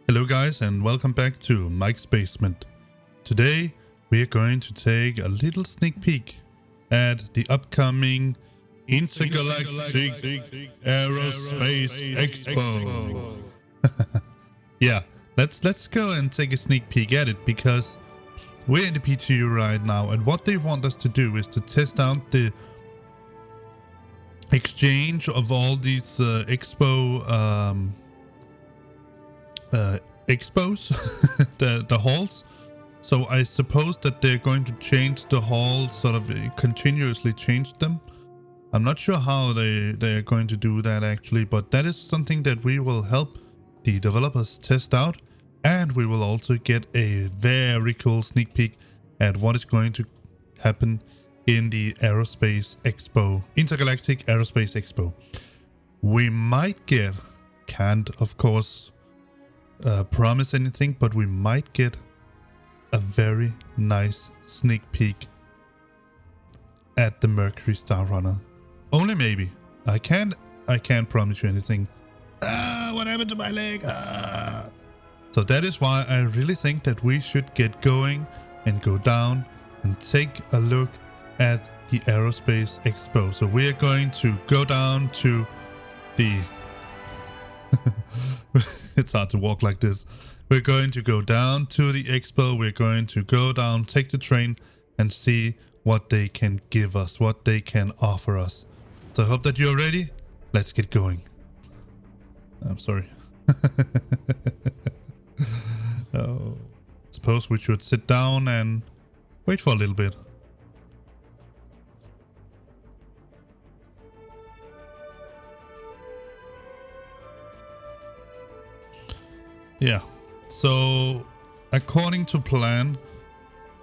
Hello guys and welcome back to Mike's Basement. Today we are going to take a little sneak peek at the upcoming Intergalactic Aerospace Expo. Yeah, let's go and take a sneak peek at it because we're in the PTU right now and what they want us to do is to test out the exchange of all these expos, the halls. So I suppose that they're going to change the hall, sort of continuously change them. I'm not sure how they're going to do that actually, but that is something that we will help the developers test out, and we will also get a very cool sneak peek at what is going to happen in the Aerospace Expo, Intergalactic Aerospace Expo. We might get, can't of course promise anything, but we might get a very nice sneak peek at the Mercury Star Runner. Only maybe. I can't promise you anything. What happened to my leg? So that is why I really think that we should get going and go down and take a look at the Aerospace Expo. So we are going to go down to the it's hard to walk like this. We're going to go down to the expo. We're going to go down, take the train, and see what they can give us, what they can offer us. So I hope that you're ready. Let's get going. I'm sorry. Oh, suppose we should sit down and wait for a little bit. Yeah, so according to plan,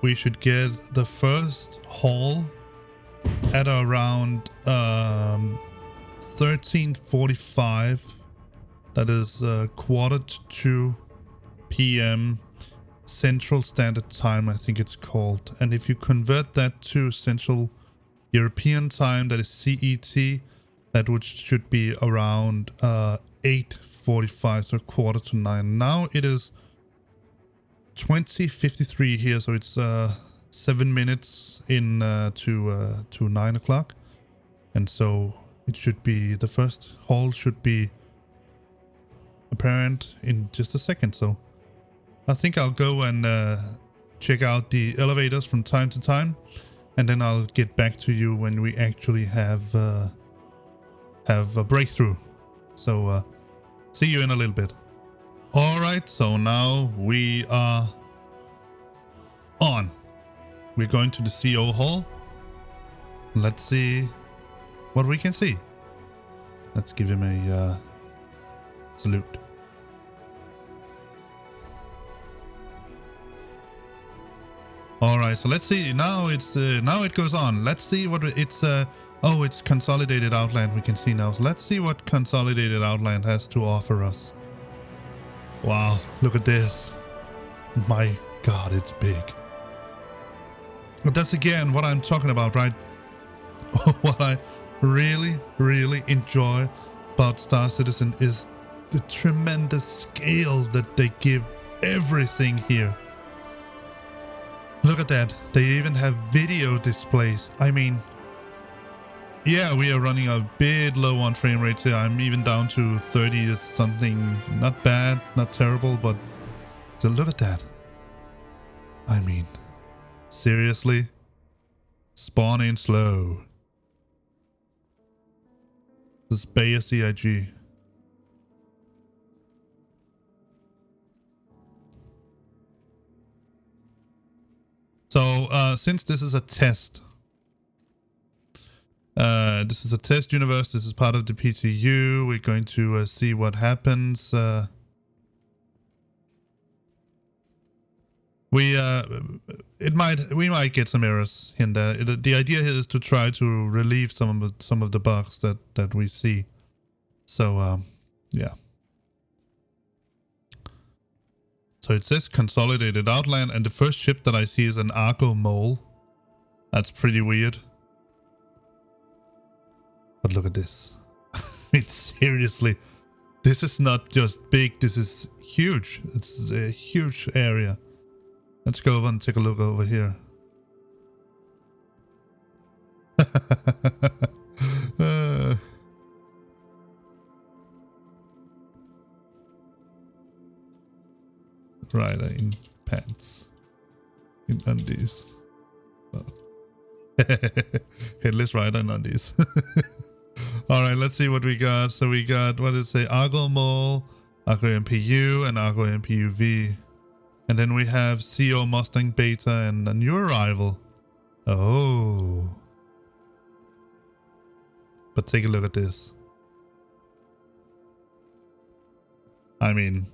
we should get the first haul at around 13:45. That is quarter to 2 p.m. Central Standard Time, I think it's called. And if you convert that to Central European Time, that is CET, that should be around 8:45, so quarter to 9. Now it is 20:53 here, so it's 7 minutes in to 9 o'clock, and so it should be, the first haul should be apparent in just a second. So I think I'll go and check out the elevators from time to time, and then I'll get back to you when we actually have a breakthrough. So see you in a little bit. Alright, so now we are on. We're going to the CO hall. Let's see what we can see. Let's give him a salute. Alright, so let's see. Now it's now it goes on. Let's see what it's oh, it's Consolidated Outland we can see now. So let's see what Consolidated Outland has to offer us. Wow, look at this. My God, it's big. But that's again what I'm talking about, right? What I really, really enjoy about Star Citizen is the tremendous scale that they give everything here. Look at that. They even have video displays. I mean, yeah, we are running a bit low on frame rates here. I'm even down to 30. It's something not bad, not terrible, but so look at that. I mean, seriously? Spawn in slow. This is Bayer CIG. So, since this is a test, this is a test universe, this is part of the PTU, we're going to see what happens. We might get some errors in there. The idea here is to try to relieve some of the bugs that we see. So, yeah. So it says Consolidated Outland, and the first ship that I see is an Argon Mole. That's pretty weird. But look at this. It's seriously This is not just big, this is huge. It's a huge area. Let's go over and take a look over here. Rider in pants. In undies. Oh. Headless rider in undies. Alright, let's see what we got. So we got, what is it? Argon Mole, Argon MPU, and Argon MPU-V. And then we have CO Mustang Beta and a new arrival. Oh. But take a look at this. I mean...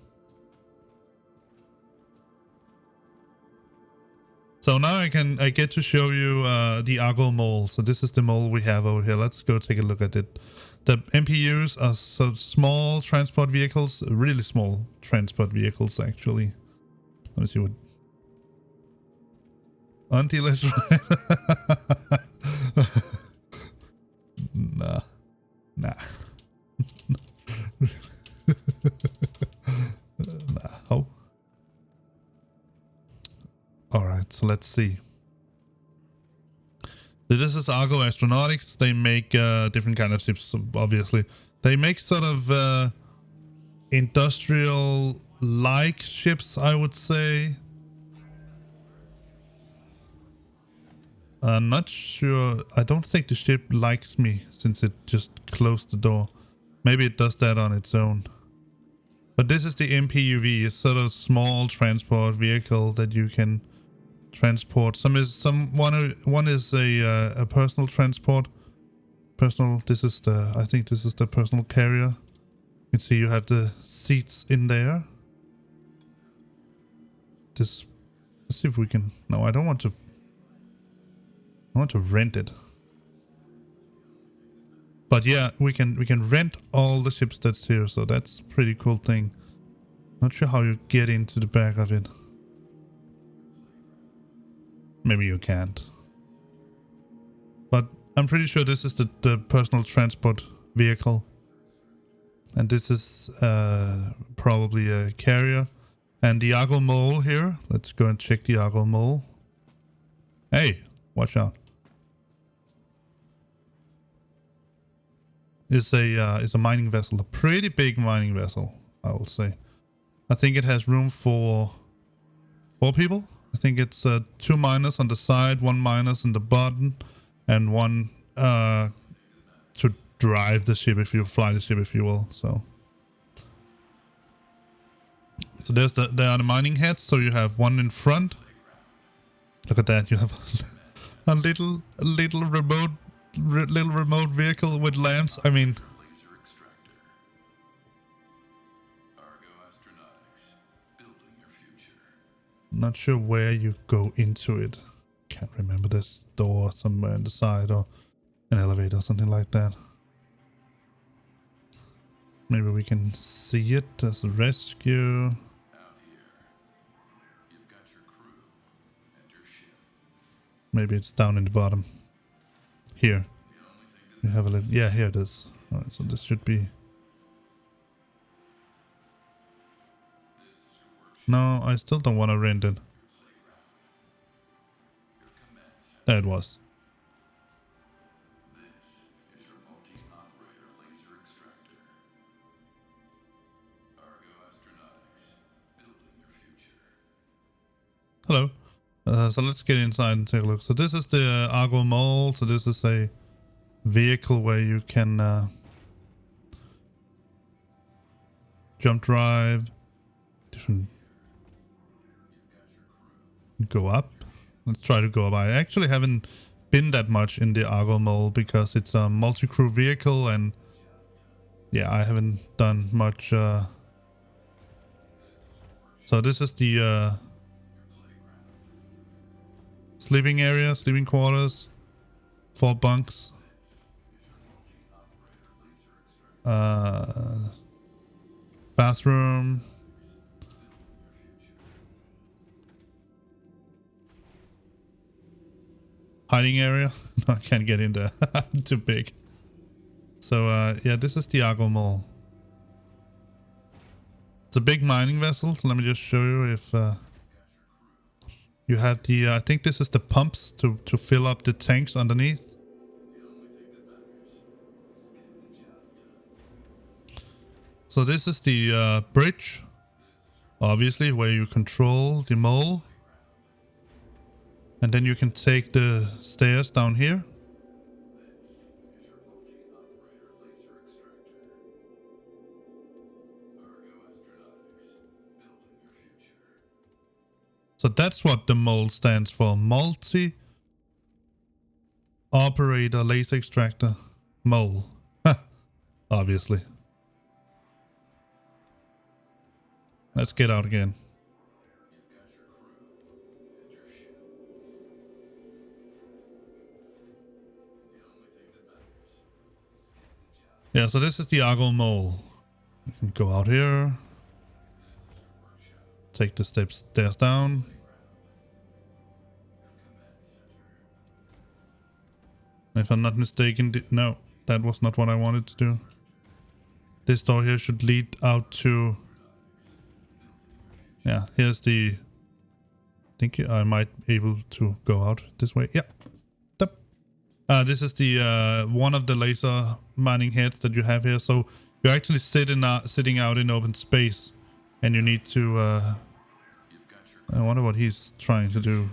So now I get to show you the Argon Mole. So this is the mole we have over here. Let's go take a look at it. The MPUs are so small transport vehicles, really small transport vehicles actually. Let me see what. Auntie, let's ride. Nah. Nah. Nah. Oh. Alright, so let's see. So this is Argo Astronautics. They make different kind of ships, obviously. They make sort of industrial-like ships, I would say. I'm not sure. I don't think the ship likes me since it just closed the door. Maybe it does that on its own. But this is the MPUV. It's sort of small transport vehicle that you can transport. One is a personal transport. This is the, I think this is the personal carrier. You can see you have the seats in there. Let's see if we can. No, I don't want to. I want to rent it. But yeah, we can rent all the ships that's here, so that's a pretty cool thing. Not sure how you get into the back of it. Maybe you can't. But I'm pretty sure this is the personal transport vehicle. And this is probably a carrier. And the Argon Mole here. Let's go and check the Argon Mole. Hey, watch out. It's a mining vessel. A pretty big mining vessel, I will say. I think it has room for 4 people. I think it's 2 miners on the side, 1 miners on the bottom, and 1 to drive the ship, if you fly the ship, if you will. So there are the mining heads. So you have 1 in front. Look at that. You have a little remote vehicle with lamps. I mean. Not sure where you go into it. Can't remember. This door somewhere on the side or an elevator or something like that. Maybe we can see it as a rescue. Out here, you've got your crew and your ship. Maybe it's down in the bottom. Here. You have a little. Yeah, here it is. Alright, so this should be. No, I still don't want to rent it. There it was. This is your multi-operator laser extractor. Argo Astronautics, building your future. Hello. So let's get inside and take a look. So this is the Argo Mole. So this is a vehicle where you can jump drive, different. Go up. Let's try to go up. I actually haven't been that much in the Argon Mole because it's a multi-crew vehicle, and yeah, I haven't done much. So this is the sleeping area, sleeping quarters, 4 bunks. Bathroom. Hiding area. No, I can't get in there. Too big. So yeah, this is the Argon Mole. It's a big mining vessel. So let me just show you if you have the... I think this is the pumps to fill up the tanks underneath. So this is the bridge, obviously, where you control the mole. And then you can take the stairs down here. So that's what the mole stands for. Multi-operator laser extractor mole. Obviously. Let's get out again. Yeah, so this is the Argon Mole. You can go out here. Take the stairs down. If I'm not mistaken, no, that was not what I wanted to do. This door here should lead out to... Yeah, here's the... I think I might be able to go out this way. Yeah. This is the one of the laser mining heads that you have here. So you're actually sitting out in open space, and you need to... I wonder what he's trying to do.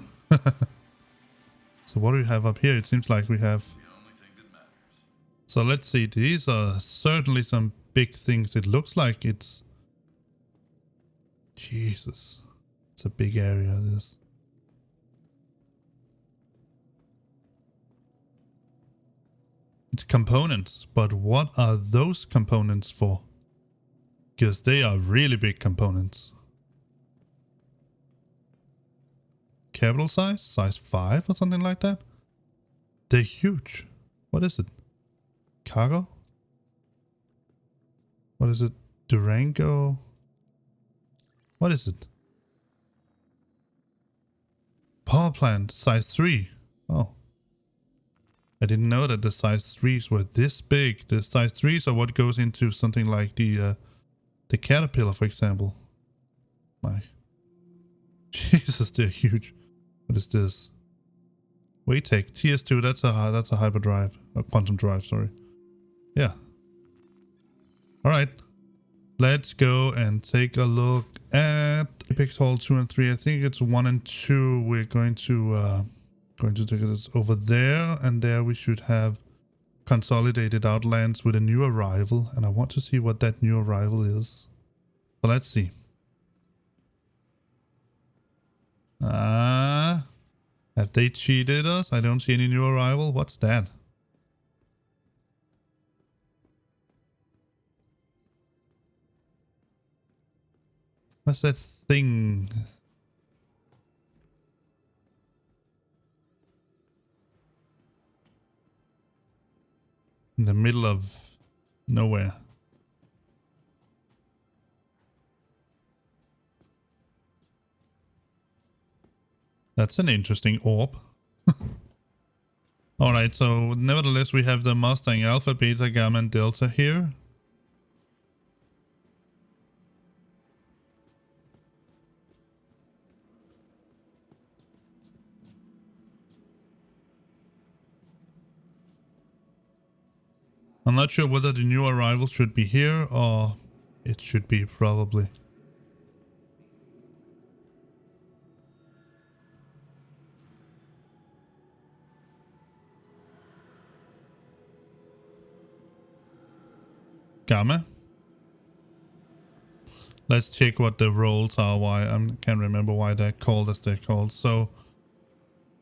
So what do we have up here? It seems like we have... So let's see. These are certainly some big things. It looks like it's... Jesus. It's a big area, this. It's components, but what are those components for? Because they are really big components. Capital size? Size 5 or something like that? They're huge. What is it? Cargo? What is it? Durango? What is it? Power plant, size 3. Oh. I didn't know that the size 3s were this big. The size 3s are what goes into something like the Caterpillar, for example. My... Jesus, they're huge. What is this? Waytech TS2. That's a hyperdrive, a quantum drive. Sorry. Yeah. All right. Let's go and take a look at Apex Hall 2 and 3. I think it's 1 and 2. We're going to take this over there, and there we should have consolidated outlands with a new arrival, and I want to see what that new arrival is. So let's see. Have they cheated us? I don't see any new arrival. What's that? What's that thing? In the middle of nowhere. That's an interesting orb. Alright, so nevertheless we have the Mustang Alpha, Beta, Gamma and Delta here. I'm not sure whether the new arrival should be here or it should be probably. Gamma. Let's check what the roles are. Why I can't remember why they're called as they're called. So,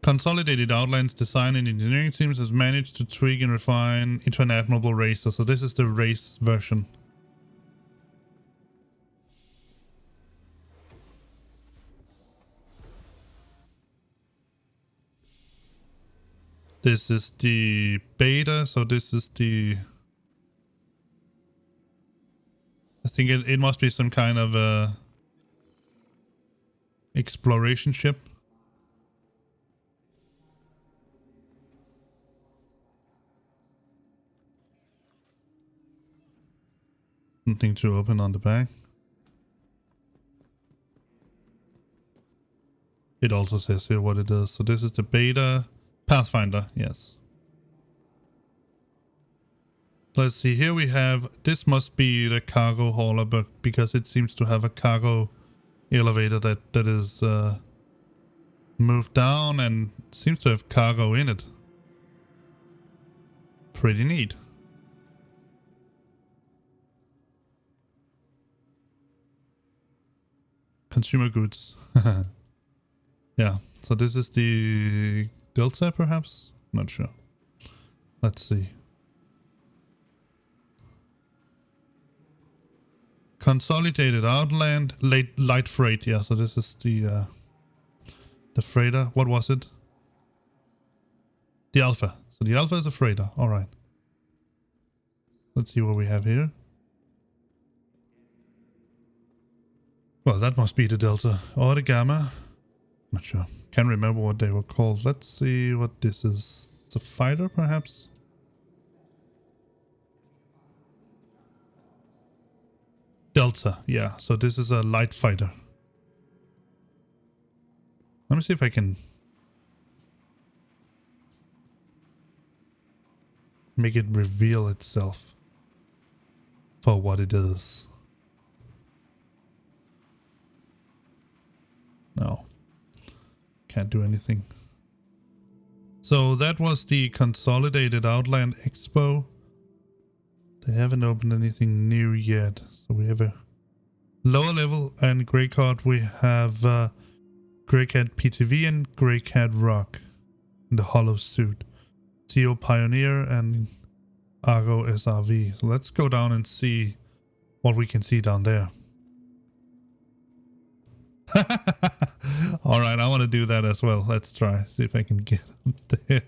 Consolidated Outlines Design and Engineering Teams has managed to tweak and refine into an admirable racer. So this is the race version. This is the beta. So this is the... I think it must be some kind of a exploration ship. Something to open on the back. It also says here what it is. So this is the beta Pathfinder, yes. Let's see, here we have, this must be the cargo hauler, but because it seems to have a cargo elevator that is moved down and seems to have cargo in it. Pretty neat. Consumer goods. Yeah, so this is the Delta perhaps? Not sure. Let's see. Consolidated Outland, light freight. Yeah, so this is the freighter. What was it? The Alpha. So the Alpha is a freighter. All right. Let's see what we have here. Well, that must be the Delta or the Gamma. Not sure. Can't remember what they were called. Let's see what this is. It's a fighter, perhaps? Delta, yeah. So this is a light fighter. Let me see if I can make it reveal itself for what it is. No. Can't do anything. So that was the Consolidated Outland Expo. They haven't opened anything new yet. So we have a lower level and Grey Card. We have Grey Cat PTV and Grey Cat Rock in the hollow suit. TO Pioneer and Argo SRV. So let's go down and see what we can see down there. Alright, I want to do that as well. Let's try. See if I can get up there.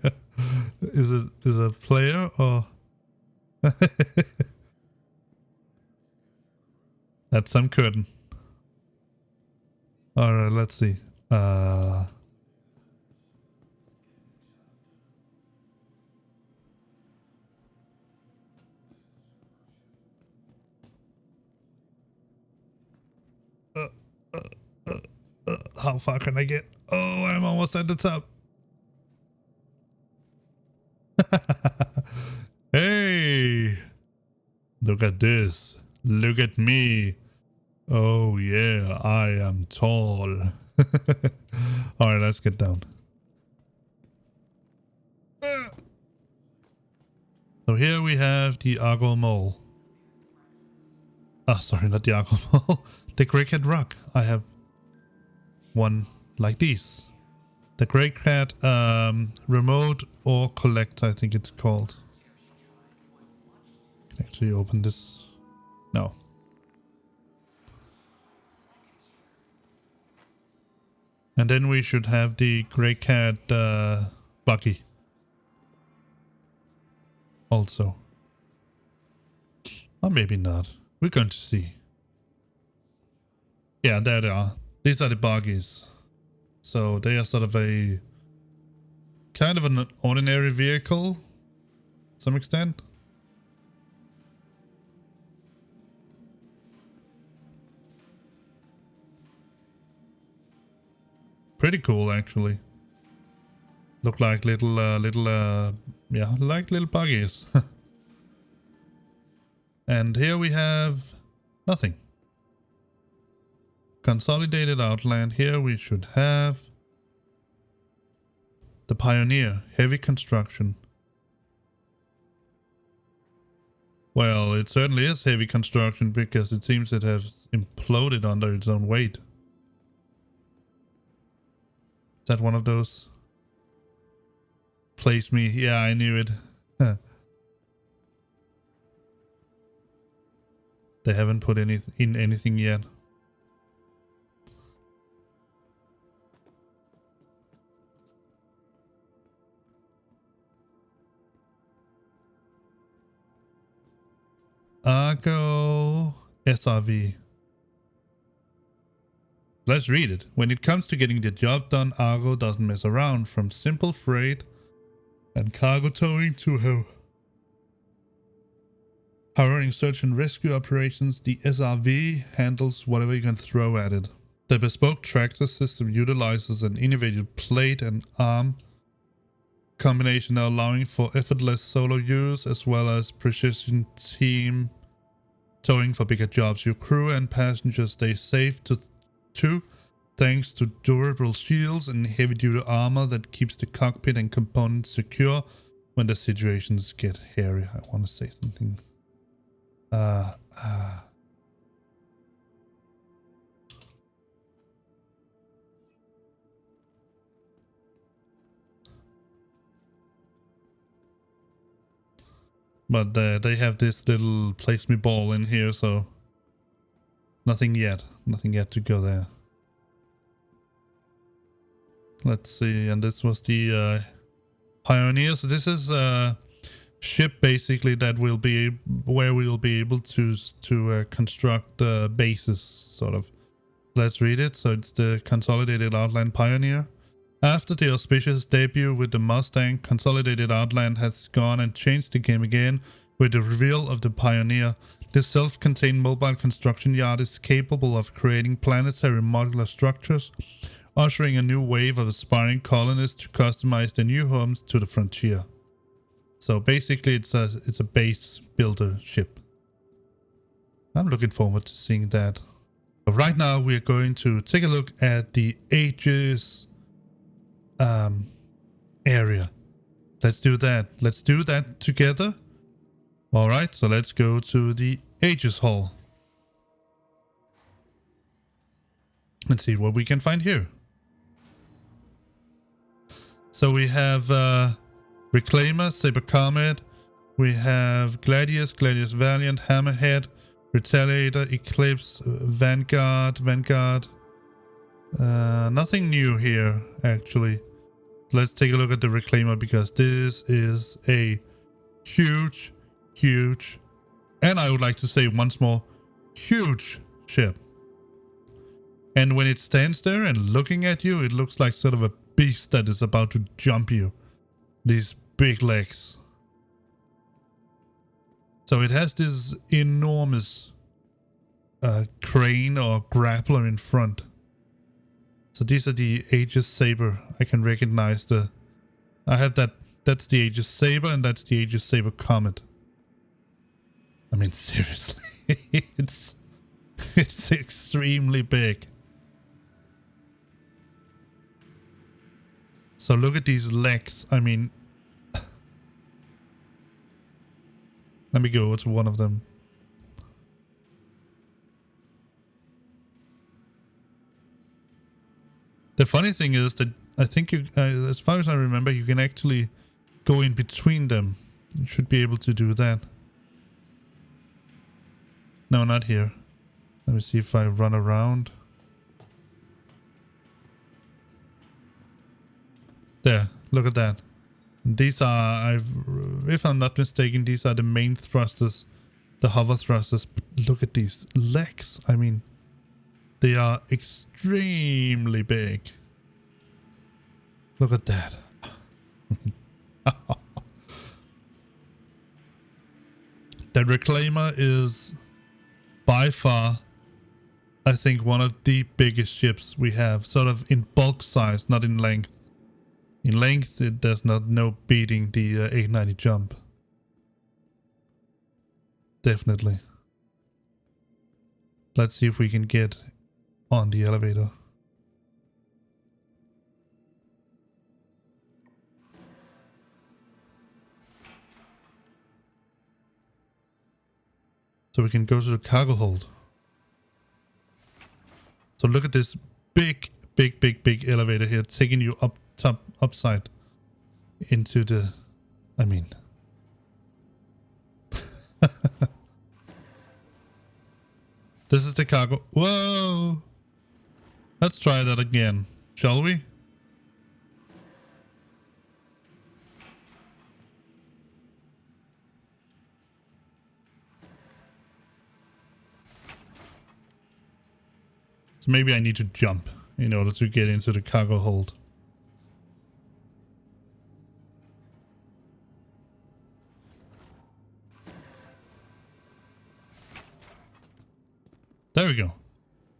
Is it a player or... That's some curtain. Alright, let's see. How far can I get? Oh, I'm almost at the top. Hey! Look at this. Look at me. Oh yeah, I am tall. Alright, let's get down. So here we have the Argon Mole. Ah, sorry, not the Argon Mole. The Grey Cat Rock. I have one like these. The Grey Cat Remote or Collect, I think it's called. Can actually open this. No. And then we should have the Grey Cat Buggy. Also. Or maybe not. We're going to see. Yeah, there they are. These are the Buggies. So they are sort of a kind of an ordinary vehicle to some extent. Pretty cool, actually. Look like little yeah, like little buggies. And here we have nothing. Consolidated Outland. Here we should have the Pioneer, heavy construction. Well, it certainly is heavy construction because it seems it has imploded under its own weight. Is that one of those? Place me. Yeah, I knew it. They haven't put anything yet. Argo SRV. Let's read it. When it comes to getting the job done, Argo doesn't mess around. From simple freight and cargo towing to harrowing search and rescue operations, the SRV handles whatever you can throw at it. The bespoke tractor system utilizes an innovative plate and arm combination allowing for effortless solo use as well as precision team towing for bigger jobs. Your crew and passengers stay safe too, thanks to durable shields and heavy-duty armor that keeps the cockpit and components secure when the situations get hairy. I want to say something. But they have this little place me ball in here, so nothing yet. Nothing yet to go there. Let's see, and this was the Pioneer. So this is a ship basically that will be where we will be able to construct bases, sort of. Let's read it. So it's the Consolidated Outland Pioneer. After the auspicious debut with the Mustang, Consolidated Outland has gone and changed the game again with the reveal of the Pioneer. This self-contained mobile construction yard is capable of creating planetary modular structures, ushering a new wave of aspiring colonists to customize their new homes to the frontier. So basically it's a base builder ship. I'm looking forward to seeing that. But right now we're going to take a look at the Aegis area. Let's do that. Let's do that together. Alright, so let's go to the Aegis Hall. Let's see what we can find here. So we have Reclaimer, Saber Comet. We have Gladius, Gladius Valiant, Hammerhead, Retaliator, Eclipse, Vanguard. Nothing new here, actually. Let's take a look at the Reclaimer because this is a huge, and I would like to say once more, huge ship. And when it stands there and looking at you, it looks like sort of a beast that is about to jump you. These big legs. So it has this enormous crane or grappler in front. So these are the Aegis Saber. I can recognize I have that's the Aegis Saber and that's the Aegis Saber Comet. I mean, seriously, it's extremely big. So look at these legs. I mean, let me go to one of them. The funny thing is that I think you, as far as I remember, you can actually go in between them. You should be able to do that. No, not here. Let me see if I run around. There, look at that. These are, if I'm not mistaken, these are the main thrusters, the hover thrusters. But look at these legs. I mean, they are extremely big. Look at that. The Reclaimer is by far, I think, one of the biggest ships we have, sort of in bulk size, not in length. In length, it does not no beating the 890 jump. Definitely. Let's see if we can get on the elevator. So we can go to the cargo hold. So look at this big elevator here, taking you upside into the, I mean. This is the cargo. Whoa! Let's try that again, shall we? So maybe I need to jump in order to get into the cargo hold. There we go.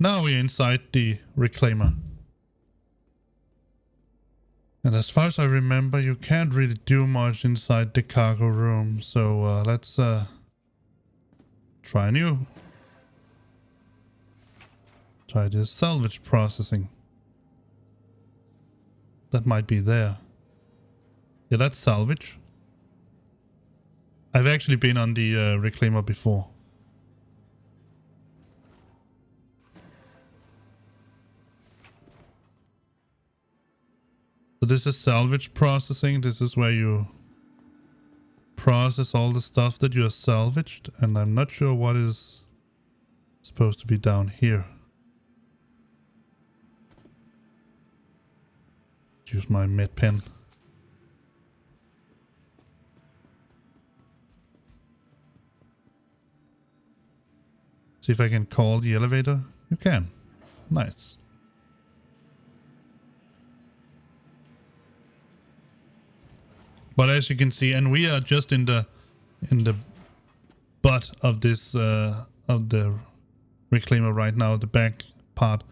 Now we're inside the reclaimer. And as far as I remember, you can't really do much inside the cargo room. So let's try new. Try this salvage processing. That might be there. Yeah, that's salvage. I've actually been on the reclaimer before. So this is salvage processing. This is where you process all the stuff that you have salvaged. And I'm not sure what is supposed to be down here. Use my med pen. See if I can call the elevator. You can. Nice. But as you can see, and we are just in the butt of this of the reclaimer right now, the back part.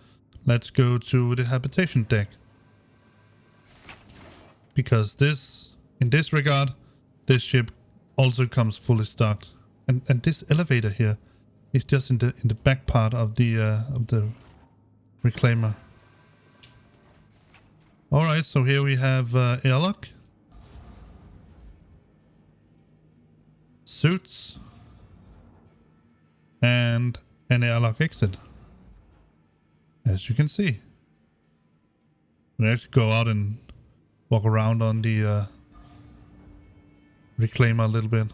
Let's go to the habitation deck. Because this, in this regard, this ship also comes fully stocked, and this elevator here is just in the back part of the reclaimer. All right, so here we have Airlock Suits and an airlock exit. As you can see, we actually go out and walk around on the reclaimer a little bit.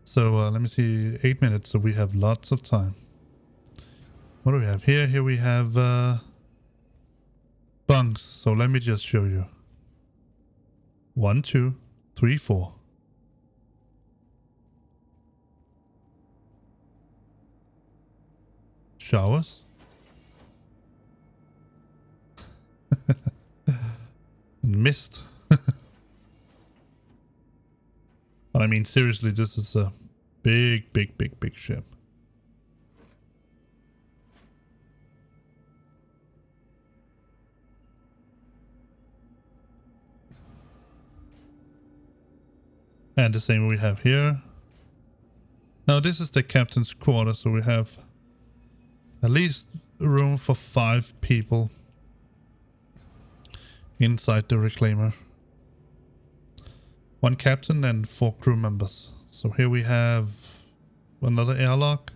So let me see, 8 minutes, so we have lots of time. What do we have here? Here we have bunks, so let me just show you. 1, 2, 3, 4. Showers. Mist. But I mean, seriously, this is a big ship. And the same we have here. Now this is the captain's quarter, so we have at least room for 5 people inside the reclaimer. 1 captain and 4 crew members. So here we have another airlock.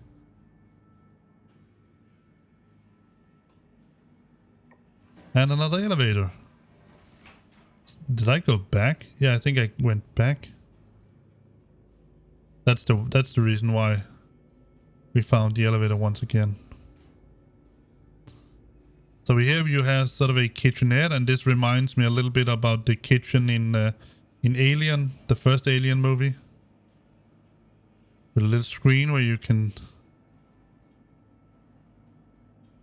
And another elevator. Did I go back? Yeah, I think I went back. That's the reason why we found the elevator once again. So here you have sort of a kitchenette, and this reminds me a little bit about the kitchen in Alien, the first Alien movie. With a little screen where you can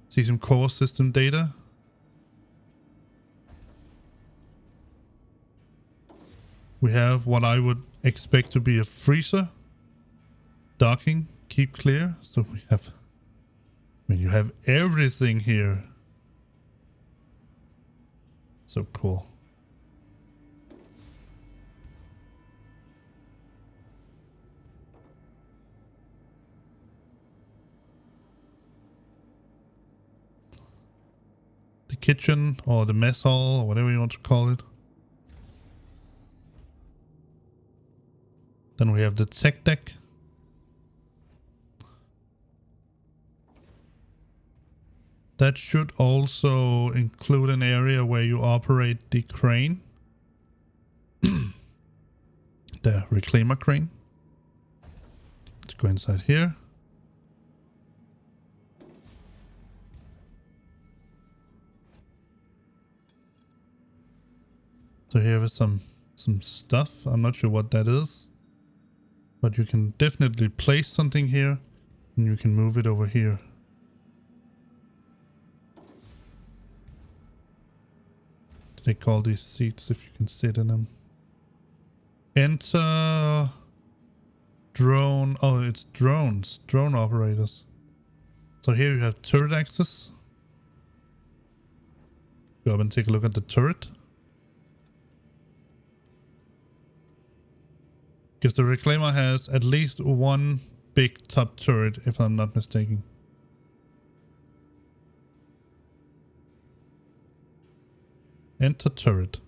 see some core system data. We have what I would expect to be a freezer. Docking, keep clear. So we have, I mean, you have everything here. So cool. The kitchen or the mess hall or whatever you want to call it. Then we have the tech deck. That should also include an area where you operate the crane. The reclaimer crane. Let's go inside here. So here is some stuff. I'm not sure what that is. But you can definitely place something here. And you can move it over here. They call these seats if you can sit in them. Enter drone. Oh, it's drones. Drone operators. So here you have turret access. Go up and take a look at the turret. Because the Reclaimer has at least one big top turret, if I'm not mistaken. Enter turret.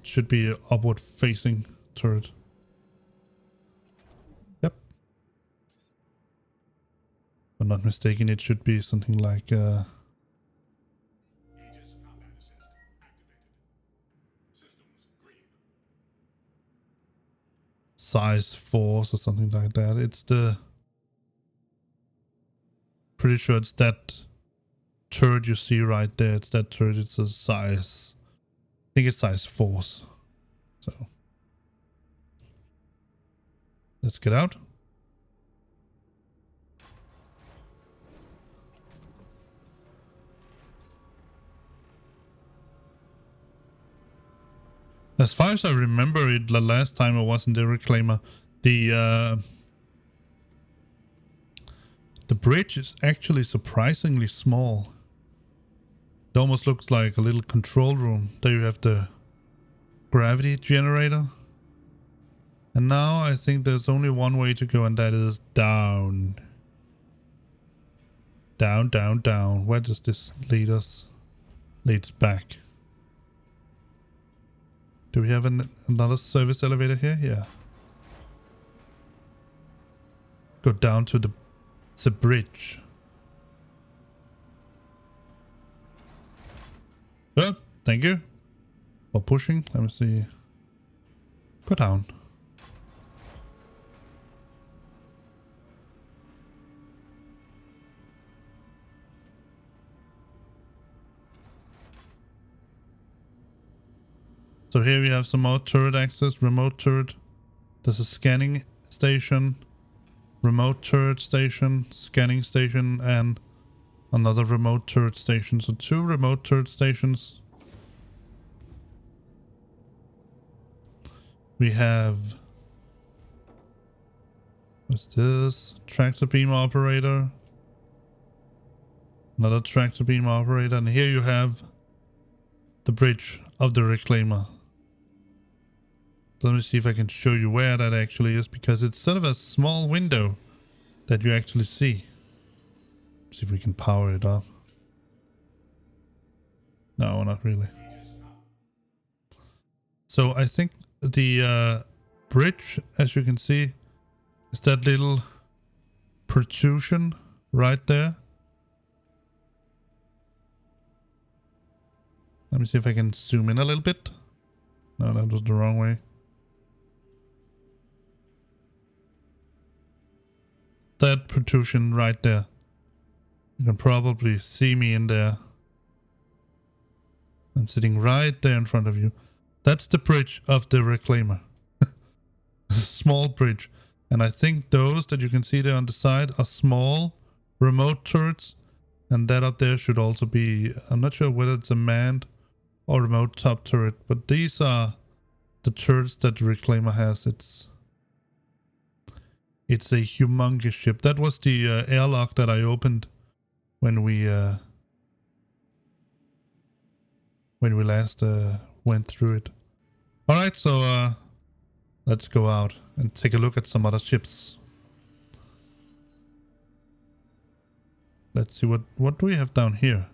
Should be an upward facing turret. Yep. If I'm not mistaken, it should be something like Aegis combat assist activated. Systems green. size force or something like that. It's the... Pretty sure it's that turret you see right there. It's that turret. It's a size... I think it's size force. So... Let's get out. As far as I remember it, the last time I was in the Reclaimer, the bridge is actually surprisingly small. It almost looks like a little control room. There you have the gravity generator. And now I think there's only one way to go, and that is down. Down, down, down. Where does this lead us? Leads back. Do we have another service elevator here? Yeah. Go down to the bridge. Oh, thank you for pushing. Let me see. Go down. So here we have some more turret access, remote turret. There's a scanning station, remote turret station, scanning station, and another remote turret station. So 2 remote turret stations. We have... What's this? Tractor beam operator. Another tractor beam operator. And here you have the bridge of the Reclaimer. Let me see if I can show you where that actually is, because it's sort of a small window that you actually see. See if we can power it off. No, not really. So I think the bridge, as you can see, is that little protrusion right there. Let me see if I can zoom in a little bit. No, that was the wrong way. That protrusion right there. You can probably see me in there. I'm sitting right there in front of you. That's the bridge of the Reclaimer. Small bridge. And I think those that you can see there on the side are small remote turrets. And that up there should also be... I'm not sure whether it's a manned or remote top turret. But these are the turrets that the Reclaimer has. It's a humongous ship. That was the airlock that I opened when we last went through it. All right, so let's go out and take a look at some other ships. Let's see what do we have down here.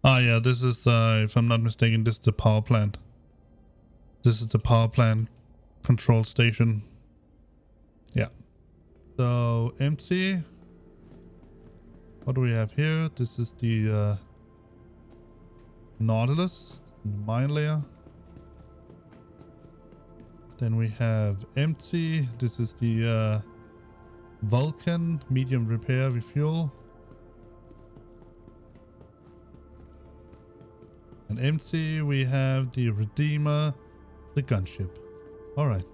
Ah, yeah, this is, if I'm not mistaken, this is the power plant. This is the power plant control station. Yeah. So, empty. What do we have here? This is the Nautilus, mine layer. Then we have empty. This is the Vulcan, medium repair, refuel. And empty, we have the Redeemer, the gunship. Alright.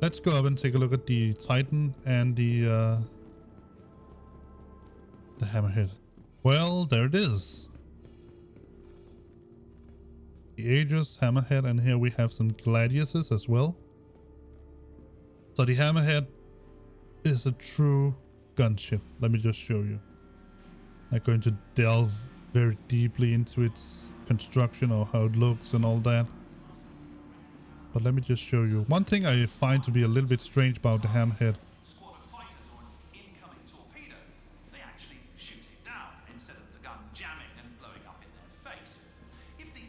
Let's go up and take a look at the Titan and the Hammerhead. Well, there it is. The Aegis Hammerhead, and here we have some Gladiuses as well. So the Hammerhead is a true gunship. Let me just show you. I'm going to delve very deeply into its construction or how it looks and all that. But let me just show you. One thing I find to be a little bit strange about the Hammerhead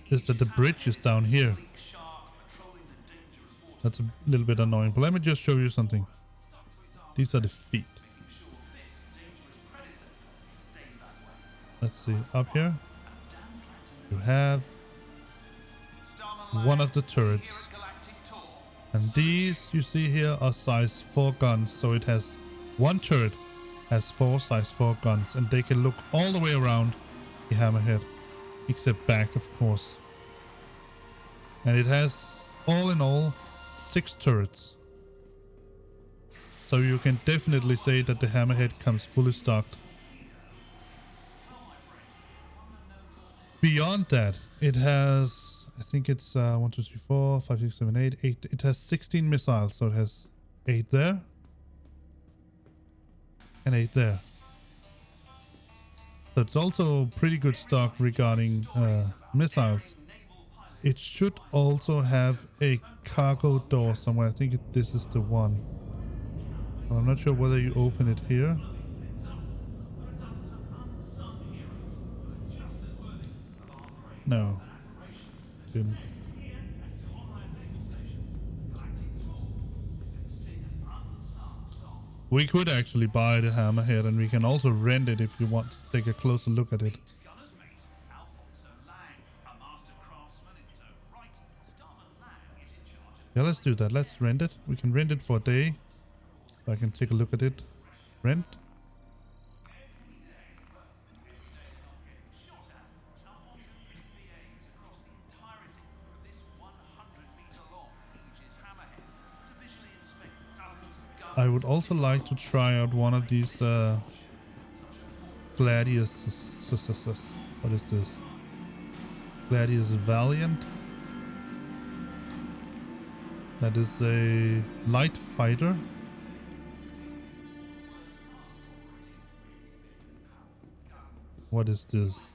is that the bridge is down here. That's a little bit annoying. But let me just show you something. These are the feet. Let's see. Up here, you have one of the turrets. And these you see here are size 4 guns. So it has one turret has 4 size 4 guns. And they can look all the way around the Hammerhead. Except back, of course. And it has, all in all, 6 turrets. So you can definitely say that the Hammerhead comes fully stocked. Beyond that, it has, I think it's 1, 2, 3, 4, 5, 6, 7, 8, 8. It has 16 missiles, so it has 8 there. And 8 there. So it's also pretty good stock regarding missiles. It should also have a cargo door somewhere. I think this is the one. I'm not sure whether you open it here. No. Didn't. We could actually buy the Hammerhead, and we can also rent it if you want to take a closer look at it. Yeah, let's do that. Let's rent it. We can rent it for a day. So I can take a look at it. Rent. I would also like to try out one of these Gladius. What is this? Gladius Valiant. That is a light fighter. What is this?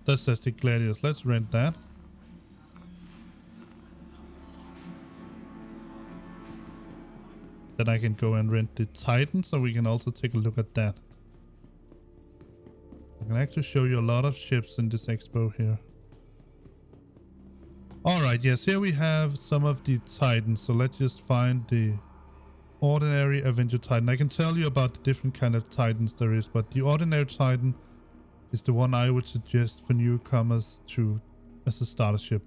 That's just the Gladius. Let's rent that. Then I can go and rent the Titan, so we can also take a look at that. I can actually show you a lot of ships in this expo here. Alright, yes, here we have some of the Titans. So let's just find the ordinary Avenger Titan. I can tell you about the different kind of Titans there is, but the ordinary Titan is the one I would suggest for newcomers to as a starter ship.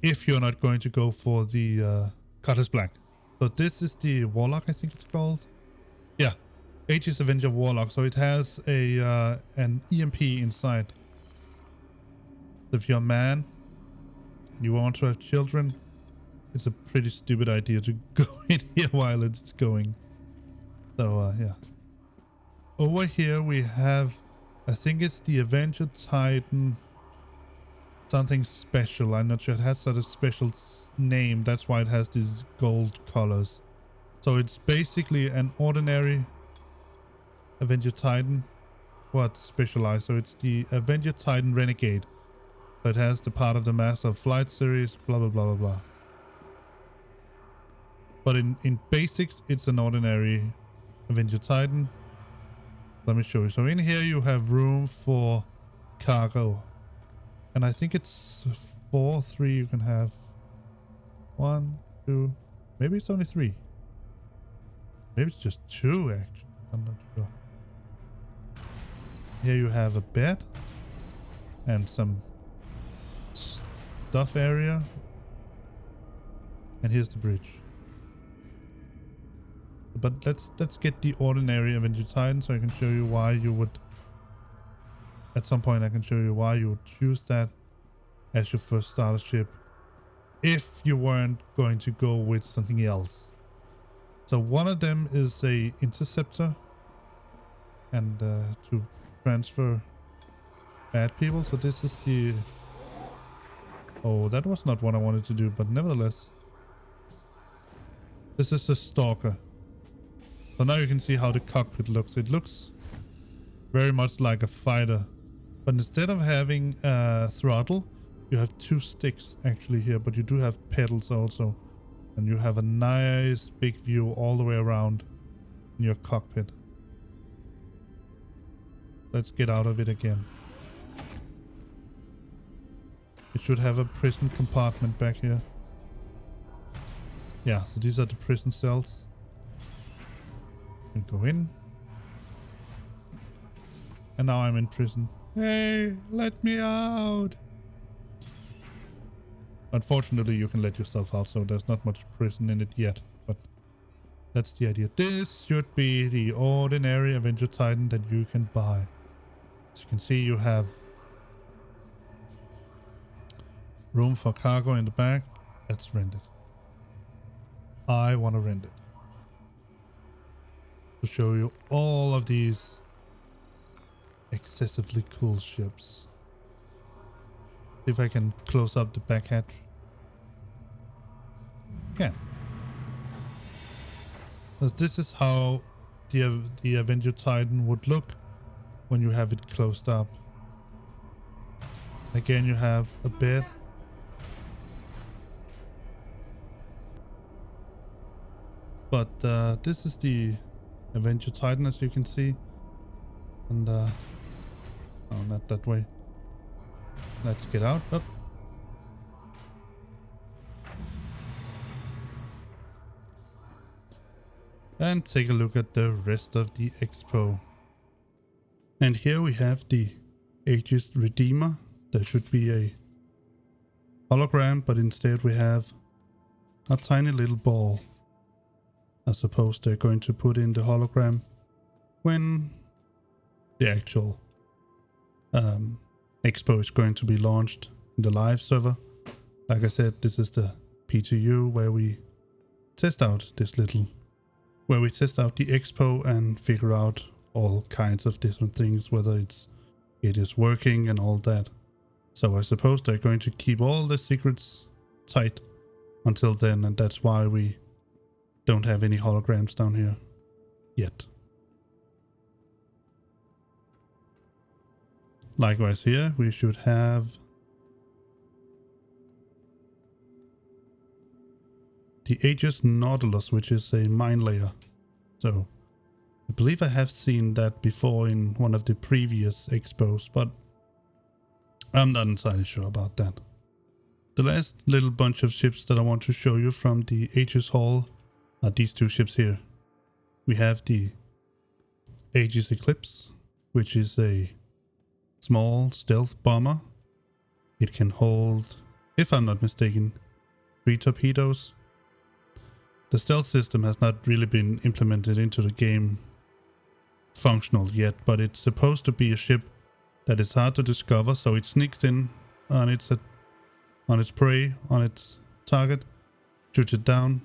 If you're not going to go for the Cutlass Black. So this is the Warlock, I think it's called. Yeah, Aegis Avenger Warlock. So it has a an EMP inside. So if you're a man and you want to have children, it's a pretty stupid idea to go in here while it's going. So yeah. Over here we have, I think it's the Avenger Titan something special. I'm not sure. It has such a special name. That's why it has these gold colors. So it's basically an ordinary Avenger Titan. What's specialized? So it's the Avenger Titan Renegade. So it has the part of the Master of Flight series, blah, blah, blah, blah, blah. But in basics, it's an ordinary Avenger Titan. Let me show you. So in here you have room for cargo. And I think it's 4, 3 you can have. 1, 2, maybe it's only 3. Maybe it's just 2 actually. I'm not sure. Here you have a bed and some stuff area. And here's the bridge. But let's get the ordinary Avenger Titan so I can show you why you would. At some point I can show you why you would choose that as your first starter ship. if you weren't going to go with something else. So one of them is a interceptor, and to transfer bad people. So this is the... Oh, that was not what I wanted to do, but nevertheless. This is a stalker. So now you can see how the cockpit looks. It looks very much like a fighter. But instead of having a throttle, you have two sticks actually here. But you do have pedals also. And you have a nice big view all the way around in your cockpit. Let's get out of it again. It should have a prison compartment back here. Yeah, so these are the prison cells. And go in. And now I'm in prison. Hey, let me out! Unfortunately, you can let yourself out, so there's not much prison in it yet. But that's the idea. This should be the ordinary Avenger Titan that you can buy. As you can see, you have room for cargo in the back. Let's rent it. I want to rent it. To show you all of these excessively cool ships. See if I can close up the back hatch. Yeah. So this is how the Avenger Titan would look when you have it closed up. Again, you have a bed. But this is the Avenger Titan, as you can see. And oh, not that way. Let's get out. Up. And take a look at the rest of the expo. And here we have the Aegis Redeemer. There should be a hologram, but instead we have a tiny little ball. I suppose they're going to put in the hologram when the actual expo is going to be launched in the live server. Like I said, this is the PTU where we test out the expo and figure out all kinds of different things, whether it is working and all that. So I suppose they're going to keep all the secrets tight until then, and that's why we don't have any holograms down here yet. Likewise here, we should have the Aegis Nautilus, which is a mine layer. So I believe I have seen that before in one of the previous expos, but I'm not entirely sure about that. The last little bunch of ships that I want to show you from the Aegis Hall are these two ships here. We have the Aegis Eclipse, which is a small stealth bomber. It can hold, if I'm not mistaken, 3 torpedoes. The stealth system has not really been implemented into the game functional yet, but it's supposed to be a ship that is hard to discover, so it sneaks in on its prey, on its target, shoots it down,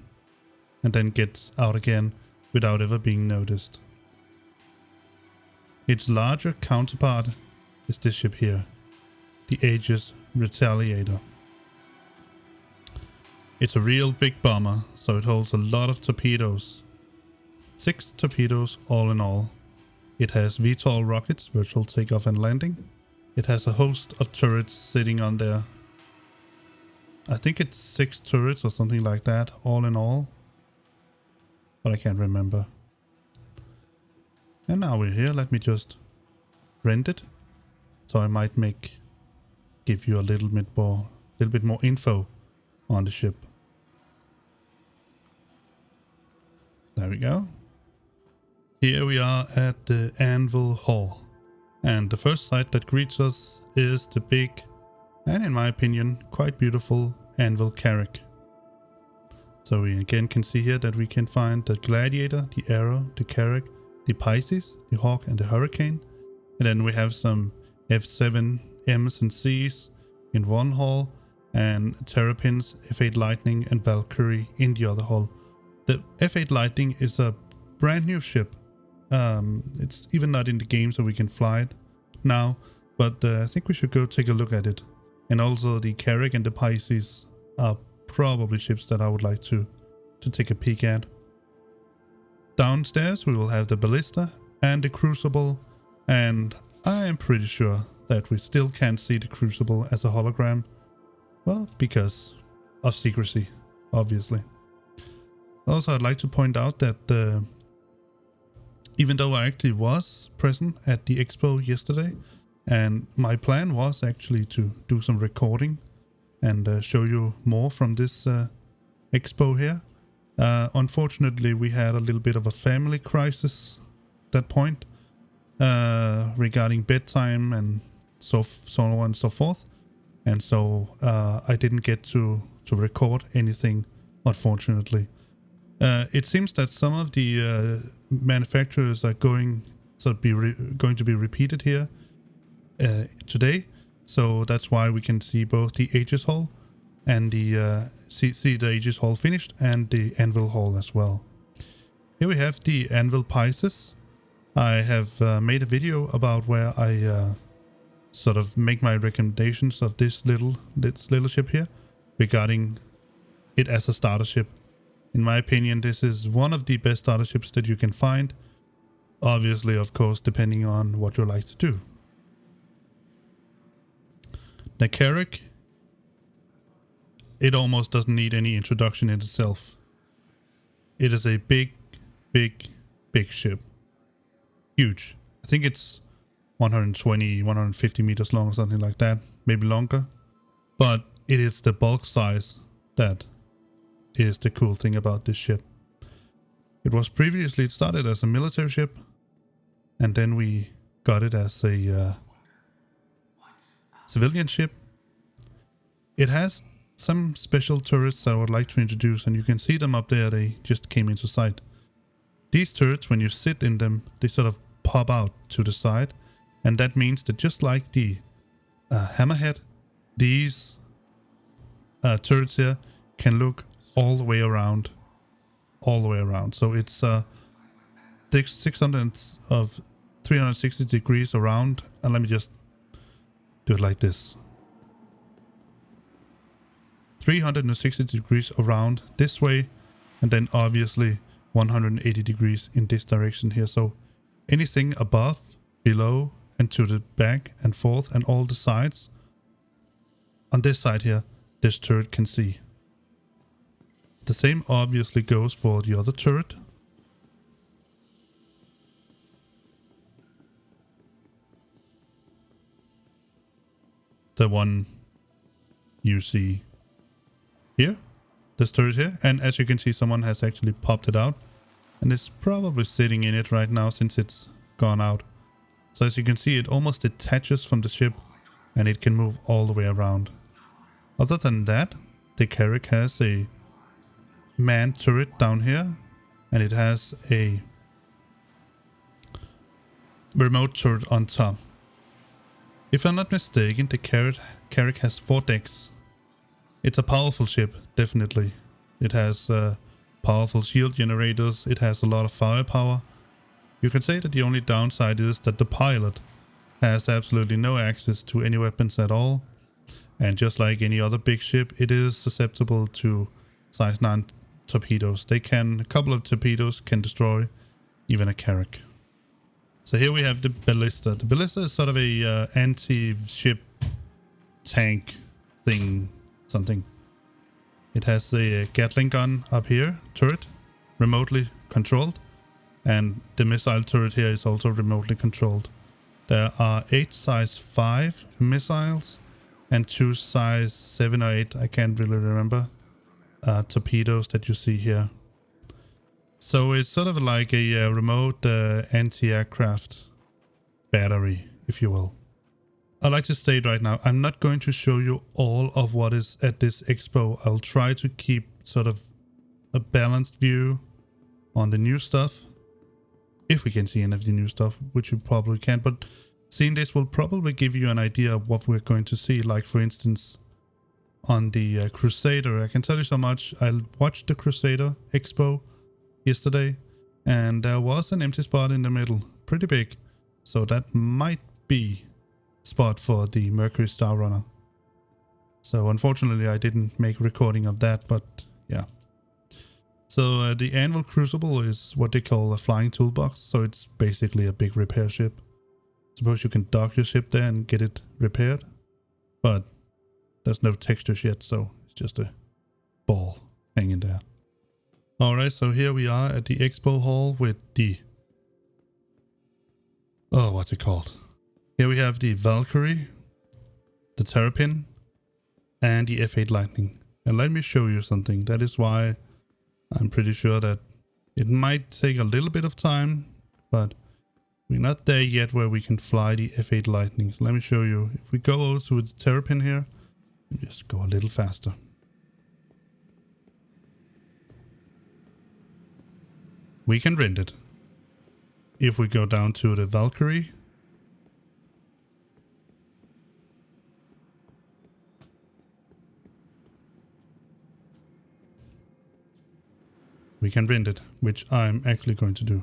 and then gets out again without ever being noticed. Its larger counterpart is this ship here, the Aegis Retaliator. It's a real big bomber, so it holds a lot of torpedoes. 6 torpedoes all in all. It has VTOL rockets, virtual takeoff and landing. It has a host of turrets sitting on there. I think it's 6 turrets or something like that, all in all. But I can't remember. And now we're here. Let me just rent it. So I might give you a little bit more info on the ship. There we go. Here we are at the Anvil Hall. And the first sight that greets us is the big, and in my opinion, quite beautiful Anvil carrack. So we again can see here that we can find the Gladiator, the Arrow, the Carrack, the Pisces, the Hawk and the Hurricane. And then we have some F7 M's and C's in one hall. and Terrapins, F8 Lightning, and Valkyrie in the other hull. The F8 Lightning is a brand new ship. It's even not in the game, so we can fly it now. But I think we should go take a look at it. And also the Carrack and the Pisces are probably ships that I would like to take a peek at. Downstairs we will have the Ballista and the Crucible, and I am pretty sure that we still can't see the Crucible as a hologram. Well, because of secrecy, obviously. Also, I'd like to point out that even though I actually was present at the expo yesterday, and my plan was actually to do some recording and show you more from this expo here. Unfortunately, we had a little bit of a family crisis at that point regarding bedtime and so on and so forth. And so I didn't get to record anything, unfortunately. It seems that some of the manufacturers are going to be repeated here today. So that's why we can see both the Aegis Hall and the see the Aegis Hall finished and the Anvil Hall as well. Here we have the Anvil Pisces. I have made a video about where I sort of make my recommendations of this little ship here regarding it as a starter ship. In my opinion, this is one of the best starter ships that you can find. Obviously, of course, depending on what you like to do. The Carrack, it almost doesn't need any introduction in itself. It is a big ship. Huge. I think it's 120, 150 meters long or something like that. Maybe longer. But it is the bulk size that is the cool thing about this ship. It was previously started as a military ship, and then we got it as a civilian ship. It has some special turrets that I would like to introduce, and you can see them up there. They just came into sight. These turrets, when you sit in them, they sort of pop out to the side, and that means that just like the Hammerhead, these turrets here can look all the way around. So it's 360 degrees around, and let me just do it like this. 360 degrees around this way, and then obviously 180 degrees in this direction here. So anything above, below, and to the back and forth and all the sides on this side here, this turret can see. The same obviously goes for the other turret. The one you see here, this turret here, and as you can see, someone has actually popped it out and is probably sitting in it right now since it's gone out. So as you can see, it almost detaches from the ship and it can move all the way around. Other than that, the Carrack has a manned turret down here, and it has a remote turret on top. If I'm not mistaken, the Carrack has 4 decks. It's a powerful ship, definitely. It has powerful shield generators, it has a lot of firepower. You can say that the only downside is that the pilot has absolutely no access to any weapons at all. And just like any other big ship, it is susceptible to size 9 torpedoes. A couple of torpedoes can destroy even a Carrack. So here we have the Ballista. The Ballista is sort of a anti-ship tank thing, something. It has a Gatling gun up here, turret, remotely controlled. And the missile turret here is also remotely controlled. There are 8 size 5 missiles and 2 size 7 or 8, I can't really remember, torpedoes that you see here. So it's sort of like a remote anti-aircraft battery, if you will. I'd like to state right now, I'm not going to show you all of what is at this expo. I'll try to keep sort of a balanced view on the new stuff. If we can see any of the new stuff, which we probably can't, but seeing this will probably give you an idea of what we're going to see. Like for instance, on the Crusader. I can tell you so much. I watched the Crusader Expo yesterday, and there was an empty spot in the middle, pretty big. So that might be spot for the Mercury Star Runner. So unfortunately I didn't make recording of that, but yeah. So the Anvil Crucible is what they call a flying toolbox. So it's basically a big repair ship. Suppose you can dock your ship there and get it repaired, but there's no textures yet, so it's just a ball hanging there. Alright, so here we are at the Expo Hall with the... oh, what's it called? Here we have the Valkyrie, the Terrapin, and the F8 Lightning. And let me show you something. That is why I'm pretty sure that it might take a little bit of time, but we're not there yet where we can fly the F8 Lightning. So let me show you. If we go over to the Terrapin here, just go a little faster. We can rent it. If we go down to the Valkyrie, we can rent it, which I'm actually going to do.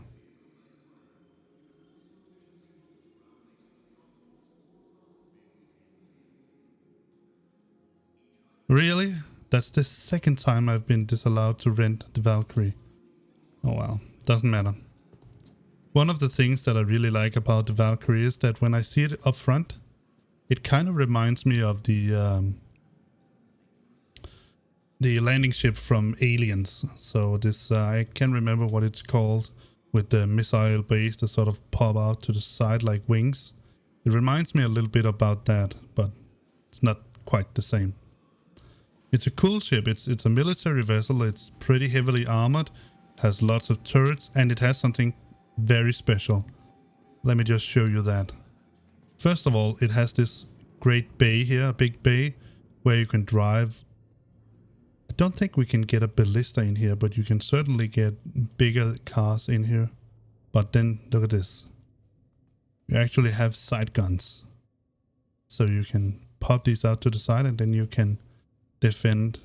Really? That's the second time I've been disallowed to rent the Valkyrie. Oh well, doesn't matter. One of the things that I really like about the Valkyrie is that when I see it up front, it kind of reminds me of the landing ship from Aliens. So this, I can't remember what it's called, with the missile base that sort of pop out to the side like wings. It reminds me a little bit about that, but it's not quite the same. It's a cool ship. It's a military vessel. It's pretty heavily armored, has lots of turrets, and it has something very special. Let me just show you that. First of all, it has this great bay here, a big bay, where you can drive. I don't think we can get a Ballista in here, but you can certainly get bigger cars in here. But then, look at this. You actually have side guns. So you can pop these out to the side, and then you can defend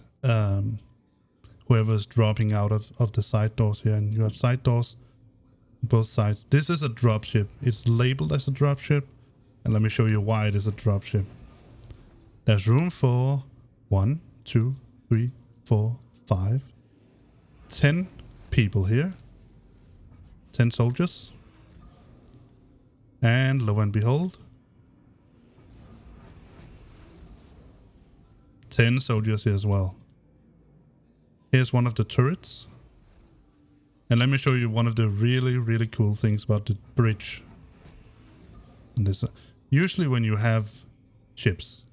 whoever's dropping out of the side doors here. And you have side doors on both sides. This is a dropship. It's labeled as a dropship. And let me show you why it is a dropship. There's room for 1, 2, 3, 4, 5, 10 people here. 10 soldiers. And lo and behold, 10 soldiers here as well. Here's one of the turrets. And let me show you one of the really, really cool things about the bridge. And this, usually when you have ships,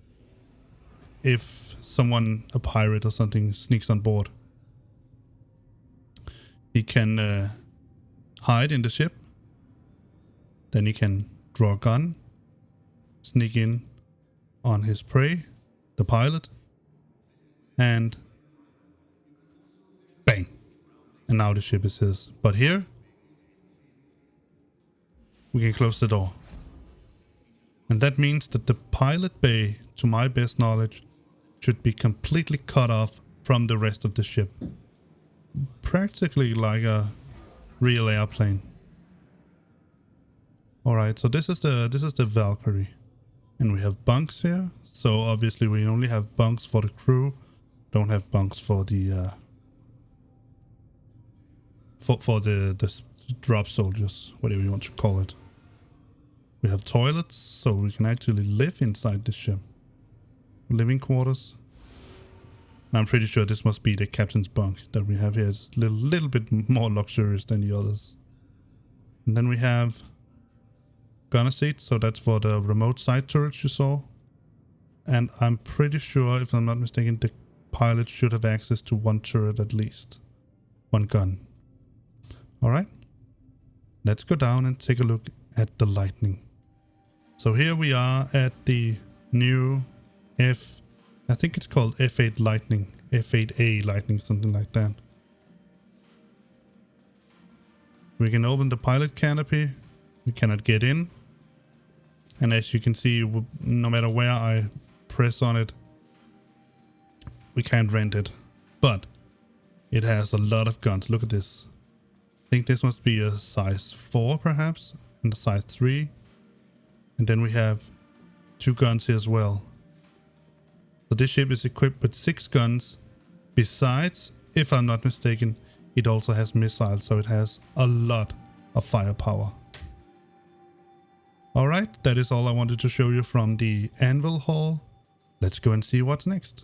if someone, a pirate or something, sneaks on board, he can hide in the ship. Then he can draw a gun, sneak in on his prey, the pilot, and bang. And now the ship is his. But here, we can close the door. And that means that the pilot bay, to my best knowledge, should be completely cut off from the rest of the ship. Practically like a real airplane. Alright, so this is the Valkyrie. And we have bunks here. So obviously we only have bunks for the crew. Don't have bunks for the for the drop soldiers, whatever you want to call it. We have toilets, so we can actually live inside the ship. Living quarters. I'm pretty sure this must be the captain's bunk that we have here. It's a little bit more luxurious than the others. And then we have gunner seat, so that's for the remote side turrets you saw. And I'm pretty sure, if I'm not mistaken, the pilot should have access to one turret at least. One gun. Alright. Let's go down and take a look at the Lightning. So here we are at the new I think it's called F8 Lightning. F8A Lightning, something like that. We can open the pilot canopy. We cannot get in. And as you can see, no matter where I press on it, we can't rent it. But it has a lot of guns. Look at this. I think this must be a size 4 perhaps, and a size 3. And then we have 2 guns here as well. So this ship is equipped with 6 guns. Besides, if I'm not mistaken, it also has missiles, so it has a lot of firepower. Alright, that is all I wanted to show you from the Anvil Hall. Let's go and see what's next.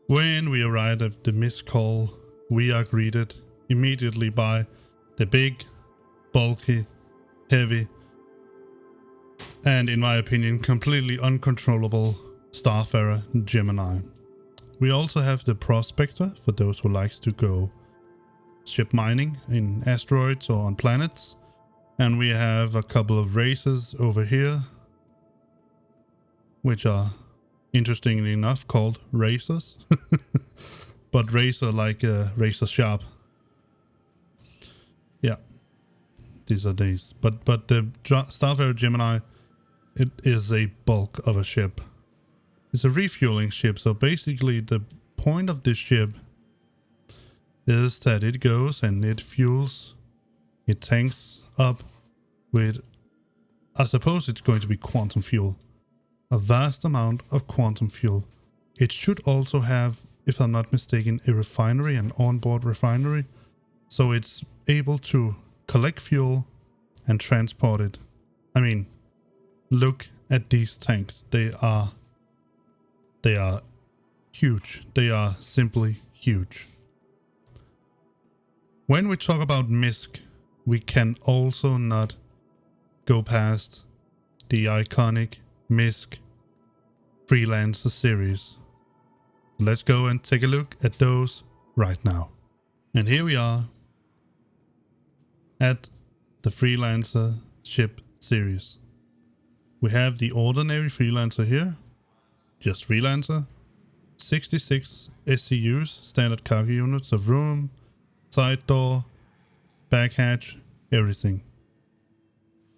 When we arrive at the Misc Hall, we are greeted immediately by the big, bulky, heavy, and in my opinion completely uncontrollable Starfarer Gemini. We also have the Prospector for those who likes to go ship mining in asteroids or on planets. And we have a couple of races over here, which are interestingly enough called racers. But racer like razor sharp. Yeah, these are these. But the Starfarer Gemini, it is a bulk of a ship. It's a refueling ship, so basically the point of this ship is that it goes and it fuels, it tanks up with, I suppose it's going to be quantum fuel. A vast amount of quantum fuel. It should also have, if I'm not mistaken, a refinery, an onboard refinery. So it's able to collect fuel and transport it. I mean, look at these tanks. They are huge. They are simply huge. When we talk about Misc, we can also not go past the iconic Misc Freelancer series. Let's go and take a look at those right now. And here we are at the Freelancer ship series. We have the ordinary Freelancer here, just Freelancer, 66 SCUs, standard cargo units of room, side door, back hatch, everything.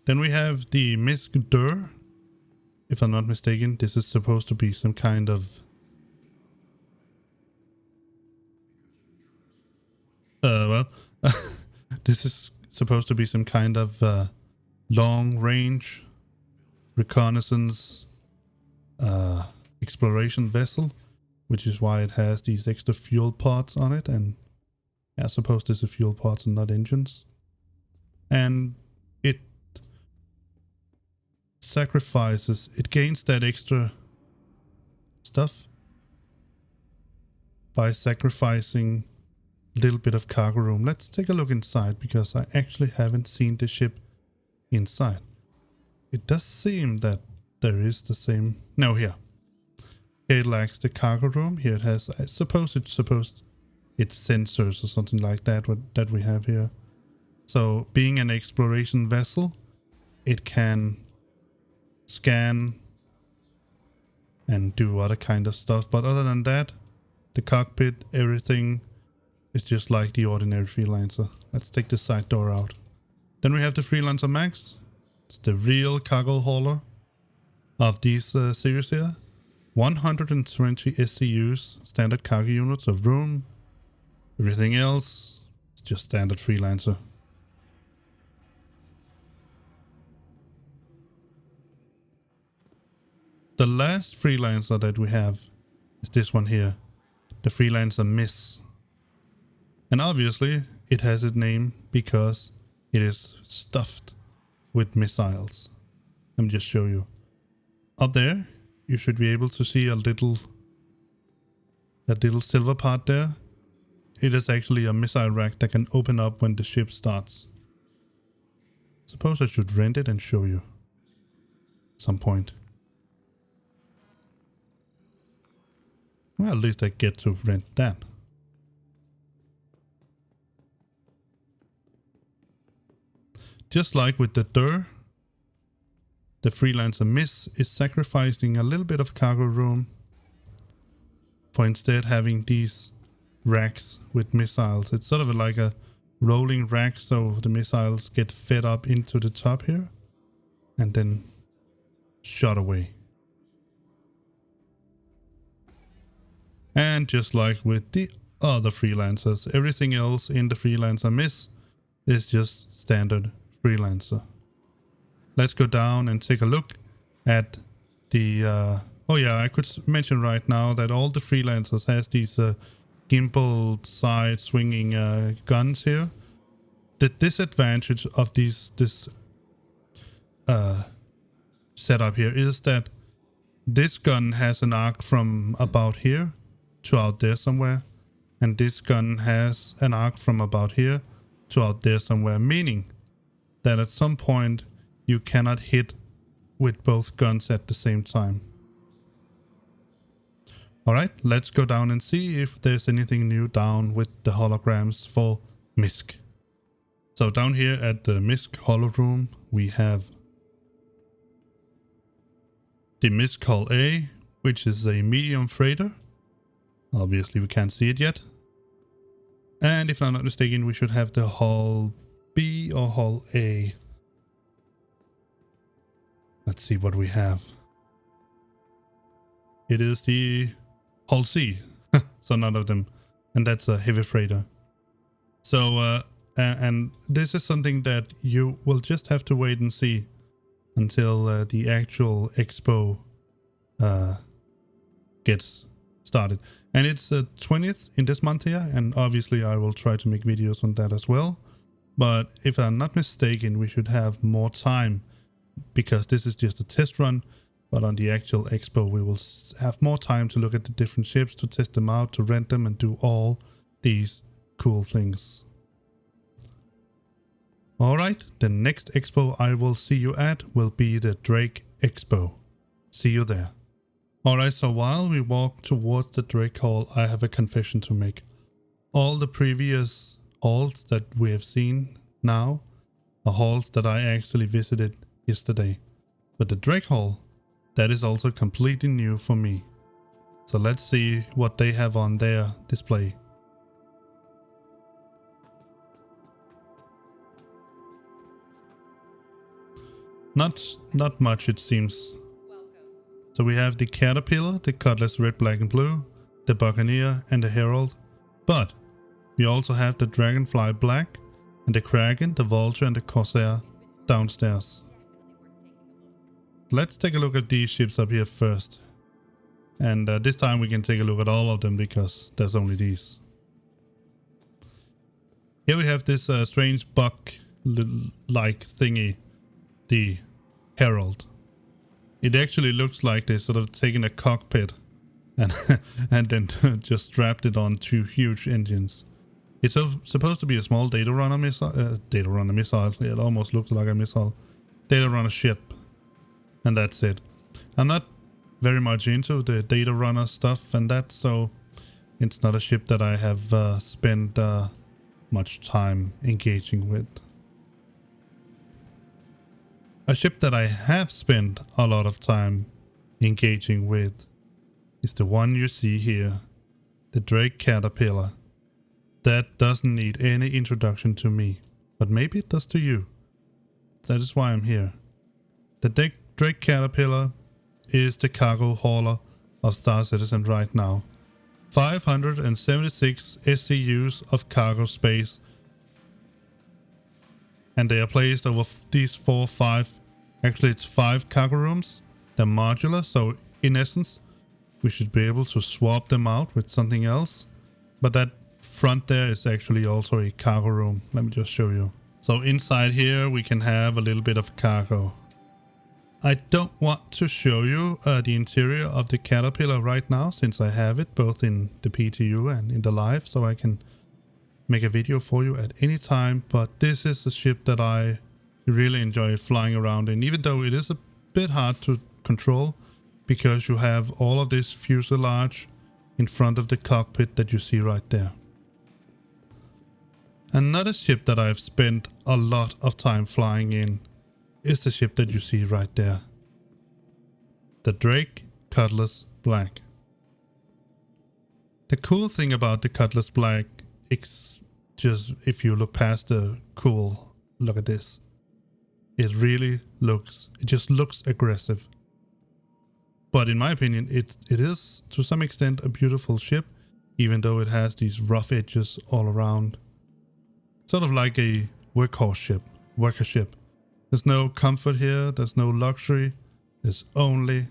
Then we have the Misc Dur. If I'm not mistaken, this is supposed to be some kind of this is supposed to be some kind of long range reconnaissance exploration vessel, which is why it has these extra fuel pods on it, and I suppose this is fuel pods and not engines. And it sacrifices, it gains that extra stuff by sacrificing a little bit of cargo room. Let's take a look inside, because I actually haven't seen the ship inside. It does seem that there is the same. No, here. It lacks the cargo room. Here it has, I suppose it's sensors or something like that that we have here. So being an exploration vessel, it can scan and do other kind of stuff. But other than that, the cockpit, everything is just like the ordinary Freelancer. Let's take the side door out. Then we have the Freelancer Max. It's the real cargo hauler of these series here. 120 SCUs, standard cargo units of room. Everything else is just standard Freelancer. The last Freelancer that we have is this one here, the Freelancer Misc. And obviously it has its name because it is stuffed with missiles. Let me just show you. Up there, you should be able to see that little silver part there. It is actually a missile rack that can open up when the ship starts. Suppose I should rent it and show you at some point. Well, at least I get to rent that. Just like with the Dur, the Freelancer Misc is sacrificing a little bit of cargo room for instead having these racks with missiles. It's sort of like a rolling rack, so the missiles get fed up into the top here and then shot away. And just like with the other Freelancers, everything else in the Freelancer Misc is just standard Freelancer. Let's go down and take a look at the... oh yeah, I could mention right now that all the Freelancers has these gimbal side swinging guns here. The disadvantage of this setup here is that this gun has an arc from about here to out there somewhere, and this gun has an arc from about here to out there somewhere, meaning that at some point you cannot hit with both guns at the same time. Alright, let's go down and see if there's anything new down with the holograms for Misc. So down here at the Misc Holo Room, we have the Misc Hull A, which is a medium freighter. Obviously we can't see it yet. And if I'm not mistaken, we should have the Hull B or Hull A. Let's see what we have. It is the Hull C, so none of them. And that's a heavy freighter. So, and this is something that you will just have to wait and see until the actual expo gets started. And it's the 20th in this month here, and obviously I will try to make videos on that as well. But if I'm not mistaken, we should have more time, because this is just a test run. But on the actual expo, we will have more time to look at the different ships, to test them out, to rent them, and do all these cool things. Alright, the next expo I will see you at will be the Drake Expo. See you there. Alright, so while we walk towards the Drake Hall, I have a confession to make. All the previous halls that we have seen now are halls that I actually visited yesterday. But the Drake Hall, that is also completely new for me. So let's see what they have on their display. Not much, it seems. So we have the Caterpillar, the Cutlass Red, Black and Blue, the Buccaneer and the Herald. But we also have the Dragonfly Black and the Kraken, the Vulture and the Corsair downstairs. Let's take a look at these ships up here first. And this time we can take a look at all of them because there's only these. Here we have this strange bug-like thingy, the Herald. It actually looks like they sort of taken a cockpit and and then just strapped it on two huge engines. It's supposed to be a small data runner missile. Yeah, it almost looks like a missile. Data runner ship. And that's it. I'm not very much into the data runner stuff and that, so it's not a ship that I have spent much time engaging with. A ship that I have spent a lot of time engaging with is the one you see here, the Drake Caterpillar. That doesn't need any introduction to me, but maybe it does to you. That is why I'm here. The Drake Caterpillar is the cargo hauler of Star Citizen right now. 576 SCUs of cargo space. And they are placed over these 5 cargo rooms. They're modular, so in essence, we should be able to swap them out with something else. But that front there is actually also a cargo room. Let me just show you. So inside here, we can have a little bit of cargo. I don't want to show you the interior of the Caterpillar right now, since I have it both in the PTU and in the live, so I can make a video for you at any time. But this is a ship that I really enjoy flying around in, even though it is a bit hard to control because you have all of this fuselage in front of the cockpit that you see right there. Another ship that I've spent a lot of time flying in is the ship that you see right there. The Drake Cutlass Black. The cool thing about the Cutlass Black is just, if you look past the cool, look at this. It just looks aggressive. But in my opinion, it is to some extent a beautiful ship, even though it has these rough edges all around. Sort of like a workhorse ship, worker ship. There's no comfort here, there's no luxury, there's only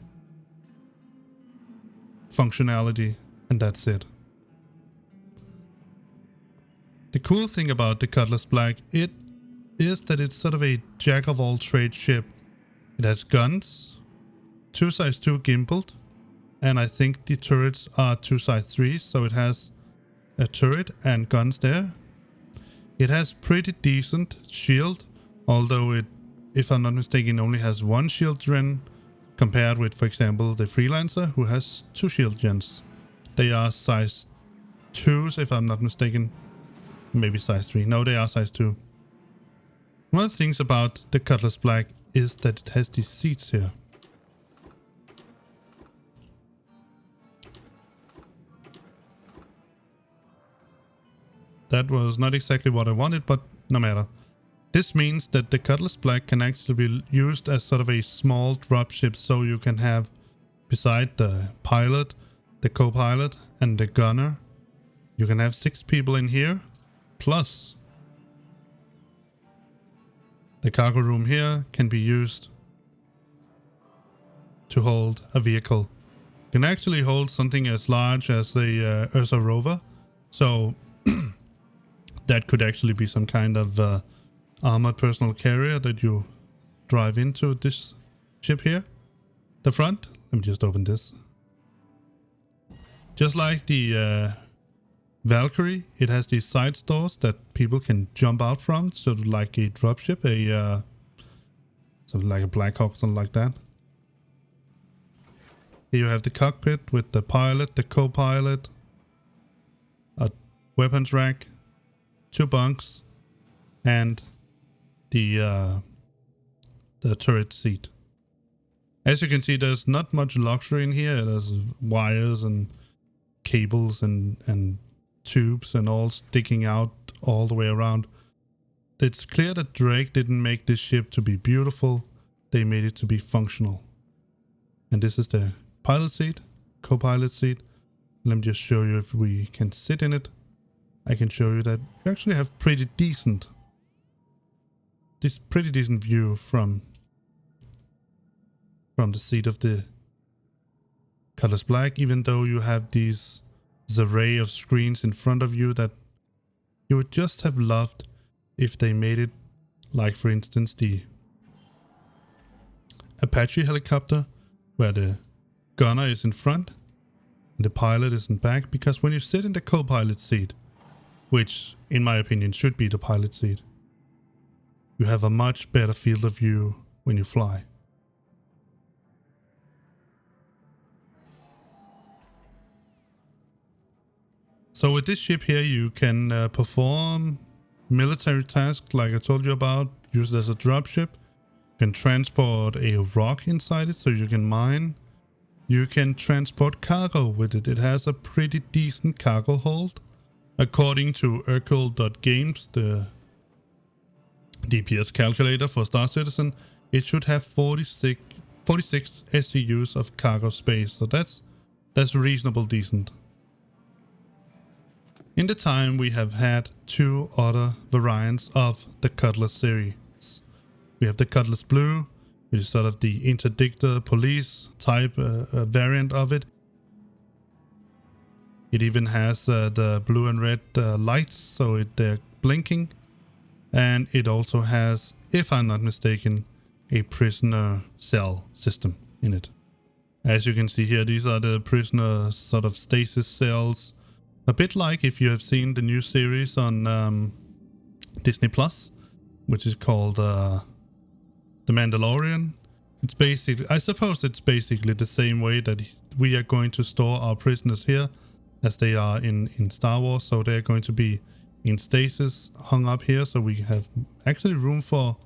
functionality, and that's it. The cool thing about the Cutlass Black is that it's sort of a jack-of-all-trades ship. It has guns, 2 size 2 gimbaled, and I think the turrets are 2 size 3, so it has a turret and guns there. It has pretty decent shield, although it, if I'm not mistaken, only has 1 shield gen, compared with, for example, the Freelancer, who has 2 shield gens. They are size 2s, if I'm not mistaken. Maybe size 3. No, they are size 2. One of the things about the Cutlass Black is that it has these seats here. That was not exactly what I wanted, but no matter. This means that the Cutlass Black can actually be used as sort of a small dropship, so you can have, beside the pilot, the co-pilot, and the gunner, you can have 6 people in here, plus the cargo room here can be used to hold a vehicle. You can actually hold something as large as a Ursa Rover, so that could actually be some kind of armored personal carrier that you drive into this ship here. The front, let me just open this. Just like the Valkyrie, it has these side stores that people can jump out from, sort of like a dropship, sort of like a Black Hawk, something like that. Here you have the cockpit with the pilot, the co-pilot, a weapons rack, 2 bunks, and the turret seat. As you can see, there's not much luxury in here. There's wires and cables and tubes and all sticking out all the way around. It's clear that Drake didn't make this ship to be beautiful. They made it to be functional. And this is the pilot seat, co-pilot seat. Let me just show you if we can sit in it. I can show you that you actually have pretty decent view from the seat of the Cutlass Black, even though you have this array of screens in front of you that you would just have loved if they made it like, for instance, the Apache helicopter, where the gunner is in front and the pilot is in back, because when you sit in the co-pilot seat, which in my opinion should be the pilot seat, you have a much better field of view when you fly. So with this ship here, you can perform military tasks like I told you about, use it as a dropship. You can transport a rock inside it so you can mine. You can transport cargo with it. It has a pretty decent cargo hold. According to Urkel.games, the DPS calculator for Star Citizen, it should have 46 SCUs of cargo space, so that's reasonable decent. In the time, we have had 2 other variants of the Cutlass series. We have the Cutlass Blue, which is sort of the interdictor police type variant of it. It even has the blue and red lights, so they're blinking. And it also has, if I'm not mistaken, a prisoner cell system in it. As you can see here, these are the prisoner sort of stasis cells. A bit like if you have seen the new series on Disney Plus, which is called The Mandalorian. It's basically, I suppose it's basically the same way that we are going to store our prisoners here as they are in Star Wars. So they're going to be in stasis hung up here. So we have actually room for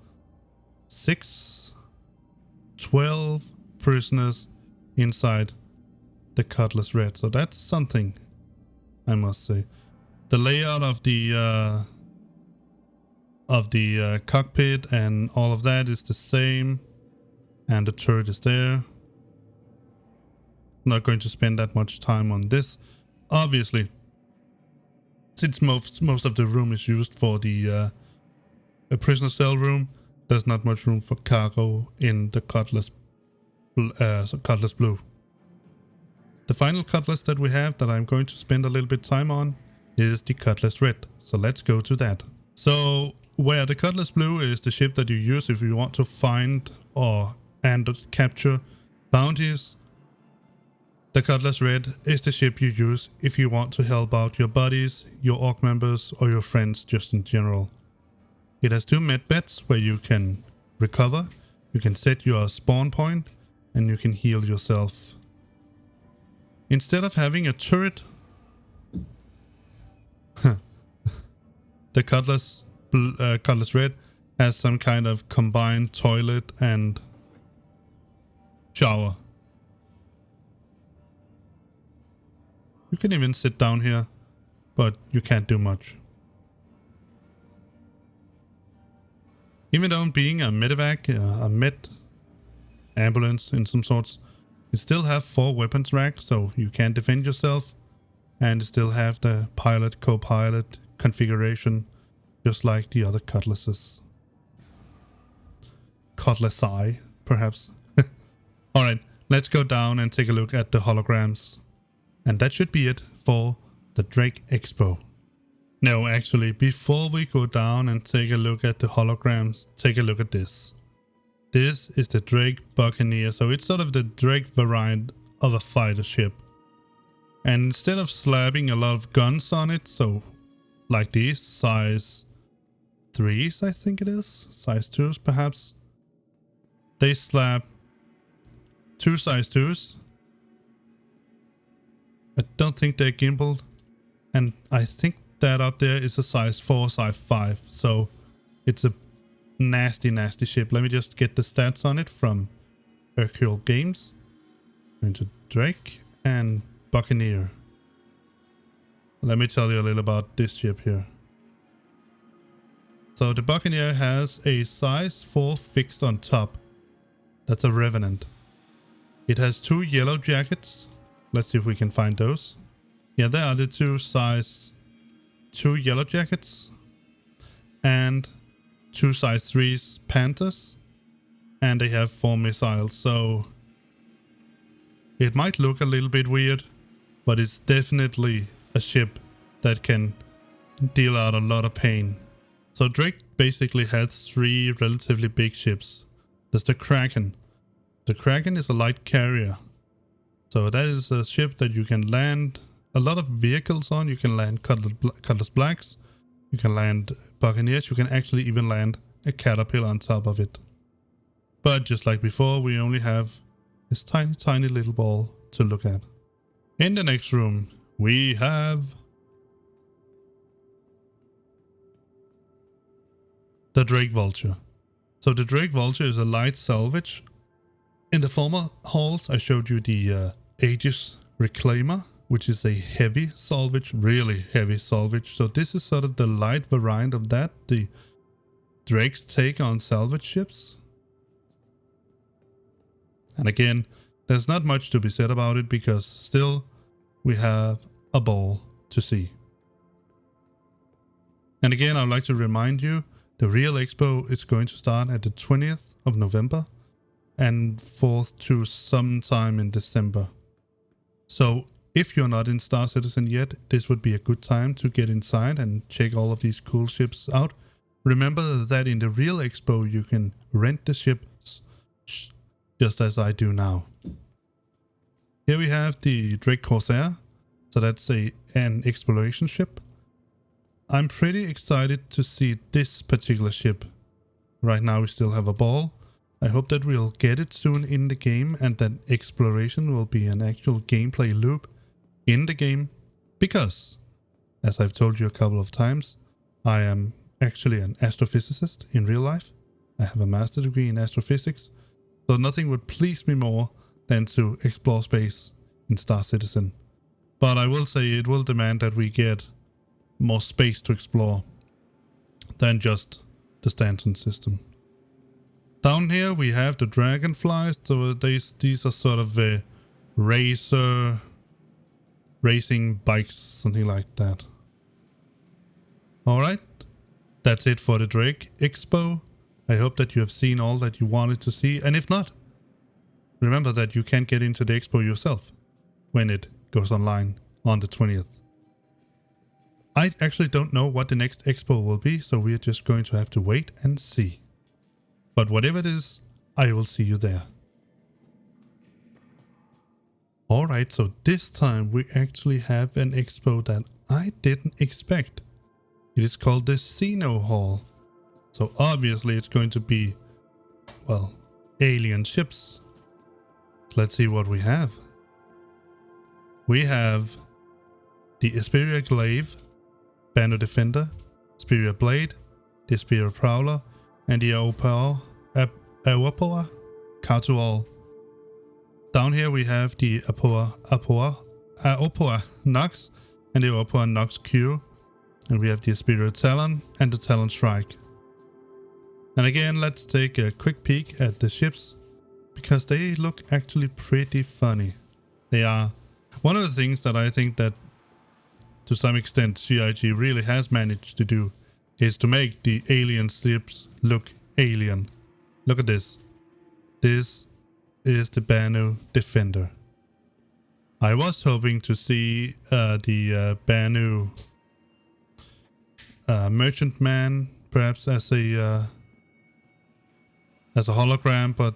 12 prisoners inside the Cutlass Red. So that's something, I must say. The layout of the cockpit and all of that is the same, and the turret is there. Not going to spend that much time on this. Obviously, since most of the room is used for the prisoner cell room, there's not much room for cargo in the Cutlass Blue. The final Cutlass that we have that I'm going to spend a little bit time on is the Cutlass Red. So let's go to that. So where the Cutlass Blue is the ship that you use if you want to find and capture bounties, the Cutlass Red is the ship you use if you want to help out your buddies, your orc members, or your friends just in general. It has 2 med beds where you can recover, you can set your spawn point, and you can heal yourself. Instead of having a turret, the Cutlass Red has some kind of combined toilet and shower. You can even sit down here, but you can't do much. Even though being a medevac, a med ambulance in some sorts, you still have 4 weapons rack, so you can defend yourself, and still have the pilot, co-pilot configuration, just like the other Cutlasses. Cutlass-I, perhaps. Alright, let's go down and take a look at the holograms. And that should be it for the Drake Expo. No, actually, before we go down and take a look at the holograms, take a look at this. This is the Drake Buccaneer, so it's sort of the Drake variant of a fighter ship. And instead of slapping a lot of guns on it, so like these, size 3s I think it is, size 2s perhaps, they slap 2 size 2s. I don't think they're gimbaled, and I think that up there is a size 4, size 5, so it's a nasty ship. Let me just get the stats on it from Hercule Games. Into Drake and Buccaneer. Let me tell you a little about this ship here. So the Buccaneer has a size 4 fixed on top. That's a Revenant. It has 2 yellow jackets. Let's see if we can find those. Yeah, there are the 2 size 2 yellow jackets. And 2 size 3s Panthers. And they have 4 missiles, so it might look a little bit weird, but it's definitely a ship that can deal out a lot of pain. So Drake basically has 3 relatively big ships. There's the Kraken. The Kraken is a light carrier. So that is a ship that you can land a lot of vehicles on. You can land Cutlass Blacks. You can land Buccaneers. You can actually even land a Caterpillar on top of it. But just like before, we only have this tiny little ball to look at. In the next room, we have the Drake Vulture. So the Drake Vulture is a light salvage. In the former halls, I showed you the Aegis Reclaimer, which is a heavy salvage, really heavy salvage. So this is sort of the light variant of that, the Drake's take on salvage ships. And again, there's not much to be said about it because still we have a ball to see. And again, I'd like to remind you, the real expo is going to start at the 20th of November and 4th to sometime in December. So if you're not in Star Citizen yet, this would be a good time to get inside and check all of these cool ships out. Remember that in the real expo you can rent the ships just as I do now. Here we have the Drake Corsair. So that's an exploration ship. I'm pretty excited to see this particular ship. Right now we still have a ball. I hope that we'll get it soon in the game and that exploration will be an actual gameplay loop in the game. Because, as I've told you a couple of times, I am actually an astrophysicist in real life. I have a master's degree in astrophysics. So nothing would please me more than to explore space in Star Citizen. But I will say it will demand that we get more space to explore than just the Stanton system. Down here we have the dragonflies. So these are sort of racer racing bikes, something like that. Alright, that's it for the Drake Expo. I hope that you have seen all that you wanted to see, and if not, remember that you can get into the expo yourself when it goes online on the 20th. I actually don't know what the next expo will be, so we are just going to have to wait and see. But whatever it is, I will see you there. Alright, so this time we actually have an expo that I didn't expect. It is called the Xeno Hall. So obviously it's going to be, well, alien ships. Let's see what we have. We have the Xperia Glaive, Banner Defender, Xperia Blade, the Xperia Prowler, and the Aopoa Casual. Down here we have the Aopoa Nox and the Aopoa Nox Q. And we have the Xperia Talon and the Talon Strike. And again, let's take a quick peek at the ships, because they look actually pretty funny. They are. One of the things that I think that to some extent CIG really has managed to do is to make the alien ships look alien. Look at this. This is the Banner Defender. I was hoping to see the Banner Merchant Man perhaps as a hologram, but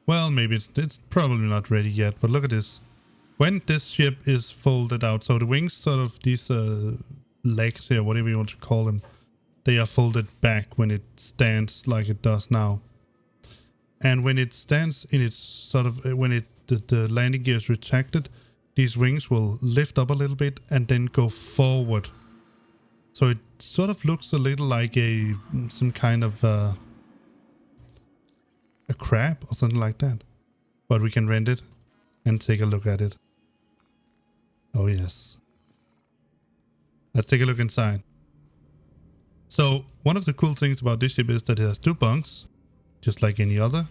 well, maybe it's probably not ready yet. But look at this. When this ship is folded out, so the wings, sort of these legs here, whatever you want to call them, they are folded back when it stands like it does now. And when it stands in its sort of, when the landing gear is retracted, these wings will lift up a little bit and then go forward. So it sort of looks a little like some kind of a crab or something like that. But we can rent it and take a look at it. Oh yes. Let's take a look inside. So one of the cool things about this ship is that it has 2 bunks, just like any other.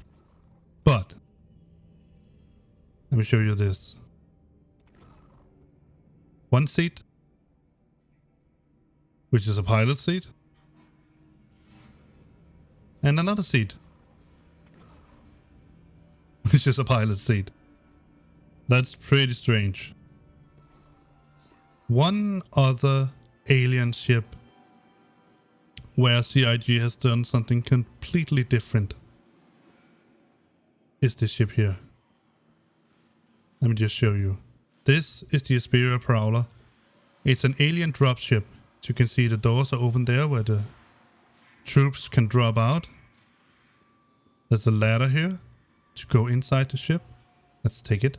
But let me show you this. 1 seat, which is a pilot seat, and another seat, which is a pilot seat. That's pretty strange. One other alien ship where CIG has done something completely different is this ship here. Let me just show you. This is the Xperia Prowler. It's an alien dropship. As you can see, the doors are open there where the troops can drop out. There's a ladder here to go inside the ship. Let's take it.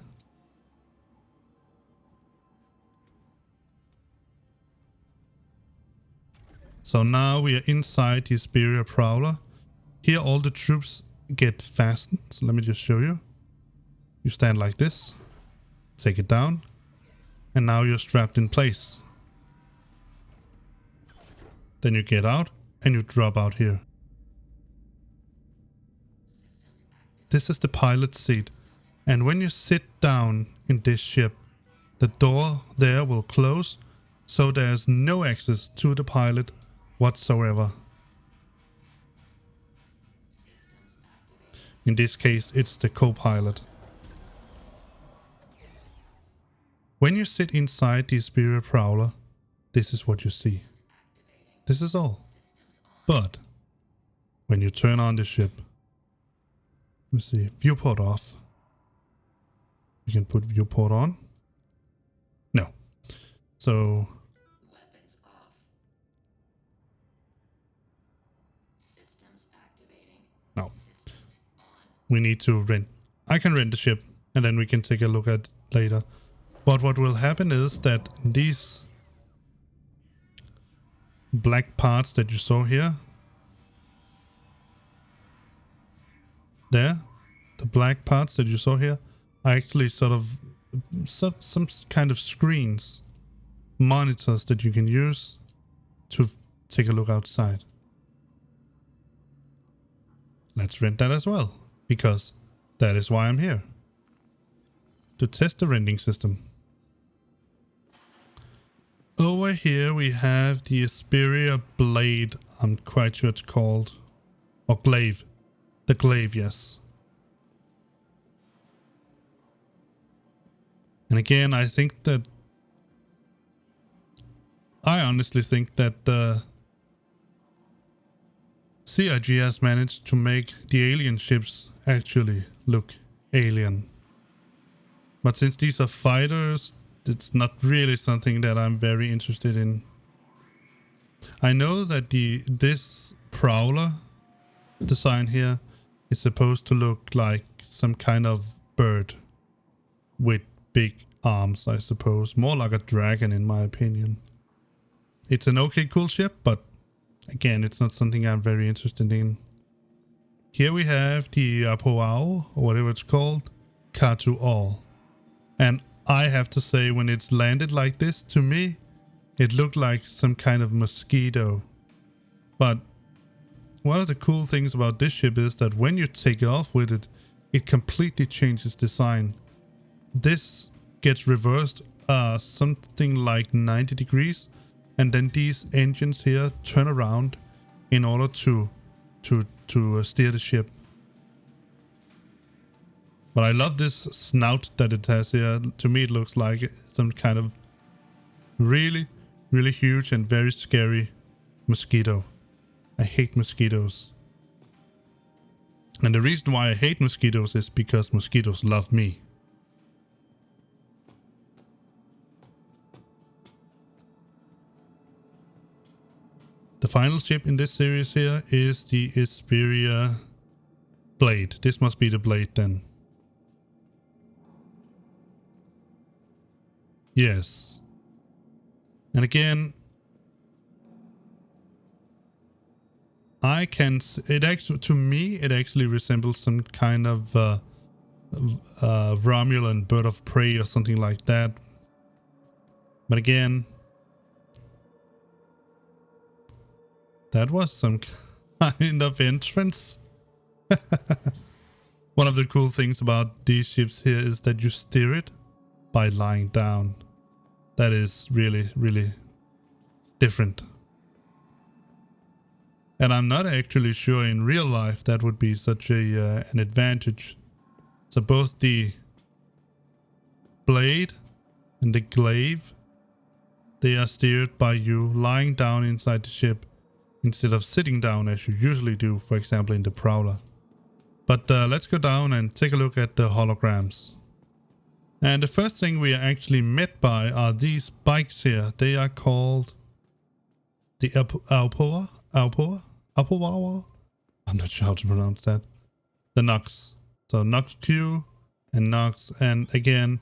So now we are inside the Xperia Prowler. Here all the troops get fastened. So let me just show you. You stand like this, take it down, and now you're strapped in place. Then you get out and you drop out here. This is the pilot seat. And when you sit down in this ship, the door there will close, so there's no access to the pilot whatsoever. In this case, it's the co-pilot. When you sit inside the Xperia Prowler, this is what you see. This is all. But when you turn on the ship, let me see, viewport off. You can put viewport on. No. So weapons off. Systems activating. no. Systems on. We need to rent. I can rent the ship and then we can take a look at it later. But what will happen is that these black parts that you saw here, there, the black parts that you saw here are actually sort of some kind of screens, monitors that you can use to take a look outside. Let's rent that as well, because that is why I'm here. to test the rending system. Over here we have the Xperia Blade, I'm quite sure it's called. Or Glaive. The Glaive, yes. And again, I honestly think that CIG has managed to make the alien ships actually look alien. But since these are fighters, it's not really something that I'm very interested in. I know that this Prowler design here is supposed to look like some kind of bird with big arms, I suppose. More like a dragon in my opinion. It's an okay cool ship, but again, it's not something I'm very interested in. Here we have the Apoao, or whatever it's called, Katu All. And I have to say, when it's landed like this, to me, it looked like some kind of mosquito. But one of the cool things about this ship is that when you take off with it, it completely changes design. This gets reversed something like 90 degrees, and then these engines here turn around in order to steer the ship. But I love this snout that it has here. To me it looks like some kind of really, really huge and very scary mosquito. I hate mosquitoes. And the reason why I hate mosquitoes is because mosquitoes love me. The final ship in this series here is the Isperia Blade. This must be the Blade then. Yes. And again, to me, it actually resembles some kind of Romulan bird of prey or something like that. But again, that was some kind of entrance. One of the cool things about these ships here is that you steer it by lying down. That is really, really different. And I'm not actually sure in real life that would be such an advantage. So both the Blade and the Glaive, they are steered by you lying down inside the ship instead of sitting down as you usually do, for example in the Prowler. But let's go down and take a look at the holograms. And the first thing we are actually met by are these bikes here. They are called the Apoa. I'm not sure how to pronounce that. The Nox. So Nox Q and Nox. And again,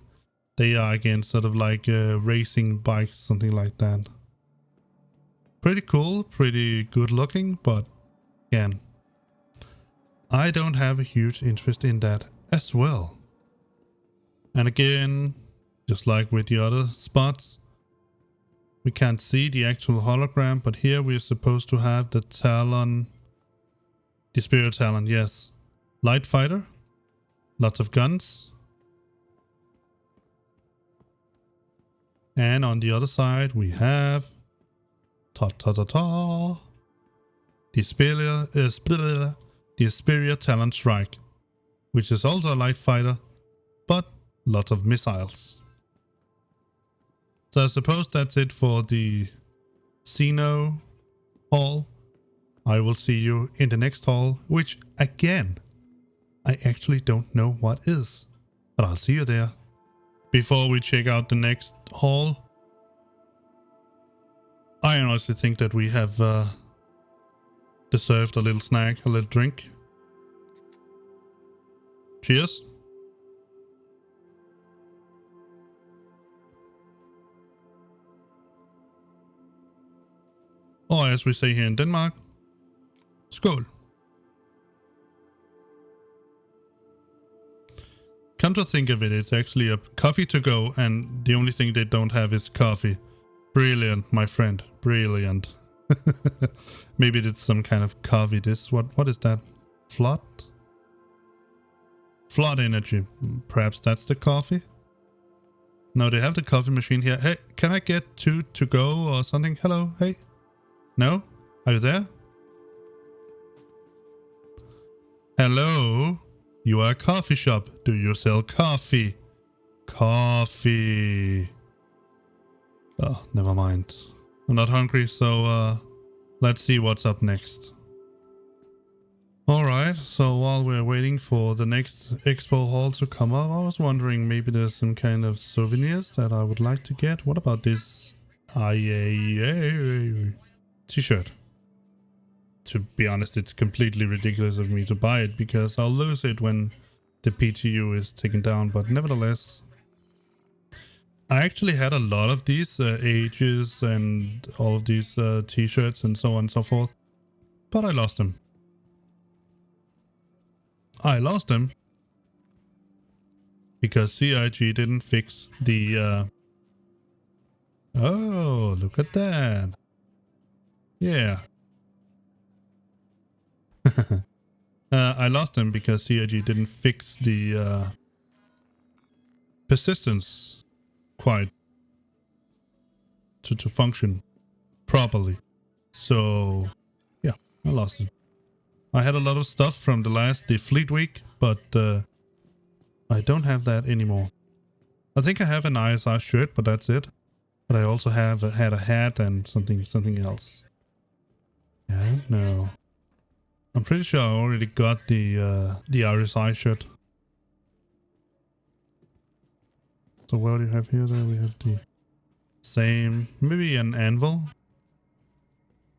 they are again sort of like racing bikes, something like that. Pretty cool, pretty good looking, but again, I don't have a huge interest in that as well. And again, just like with the other spots, we can't see the actual hologram, but here we're supposed to have the Talon, the Spirit Talon, yes. Light fighter, lots of guns. And on the other side we have the Isperia Talon Strike, which is also a light fighter, but lots of missiles. So I suppose that's it for the Xeno Hall. I will see you in the next hall, which again, I actually don't know what is, but I'll see you there. Before we check out the next hall, I honestly think that we have deserved a little snack, a little drink. Cheers. Or as we say here in Denmark, skål. Come to think of it, it's actually a coffee to go, and the only thing they don't have is coffee. Brilliant, my friend. Brilliant. Maybe it's some kind of coffee. What is that? Flood? Flood energy. Perhaps that's the coffee? No, they have the coffee machine here. Hey, can I get 2 to go or something? Hello? Hey? No? Are you there? Hello? You are a coffee shop. Do you sell coffee? Coffee. Oh, never mind. I'm not hungry, so let's see what's up next. Alright, so while we're waiting for the next Expo Hall to come up, I was wondering maybe there's some kind of souvenirs that I would like to get. What about this IAE t-shirt? To be honest, it's completely ridiculous of me to buy it because I'll lose it when the PTU is taken down, but nevertheless, I actually had a lot of these Aegis and all of these t-shirts and so on and so forth, but I lost them. I lost them because CIG didn't fix the... Oh, look at that. Yeah. I lost them because CIG didn't fix the persistence quite to function properly. So, yeah, I lost them. I had a lot of stuff from the Fleet Week, but I don't have that anymore. I think I have an ISI shirt, but that's it. But I also had a hat and something else. Yeah, no. I'm pretty sure I already got the RSI shirt. So what do you have here? There we have the same, maybe an Anvil.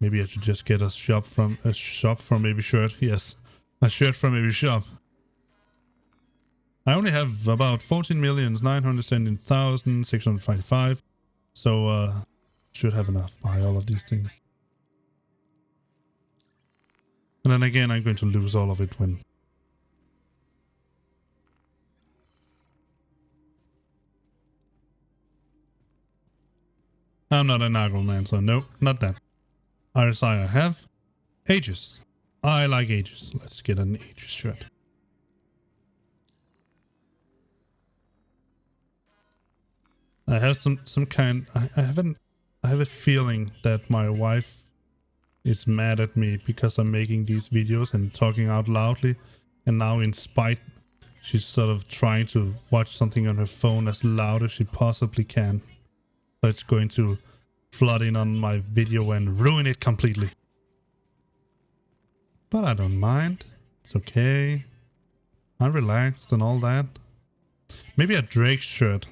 Maybe I should just get a shop from every shirt. Yes, a shirt from every shop. I only have about 14,917,655, so should have enough to buy all of these things. And then again, I'm going to lose all of it when... I'm not an Argon man, so no, not that. RSI I have. Aegis. I like Aegis. Let's get an Aegis shirt. I have some kind... I have a feeling that my wife is mad at me because I'm making these videos and talking out loudly, and now in spite she's sort of trying to watch something on her phone as loud as she possibly can, so it's going to flood in on my video and ruin it completely. But I don't mind, it's okay, I'm relaxed and all that. Maybe a Drake shirt.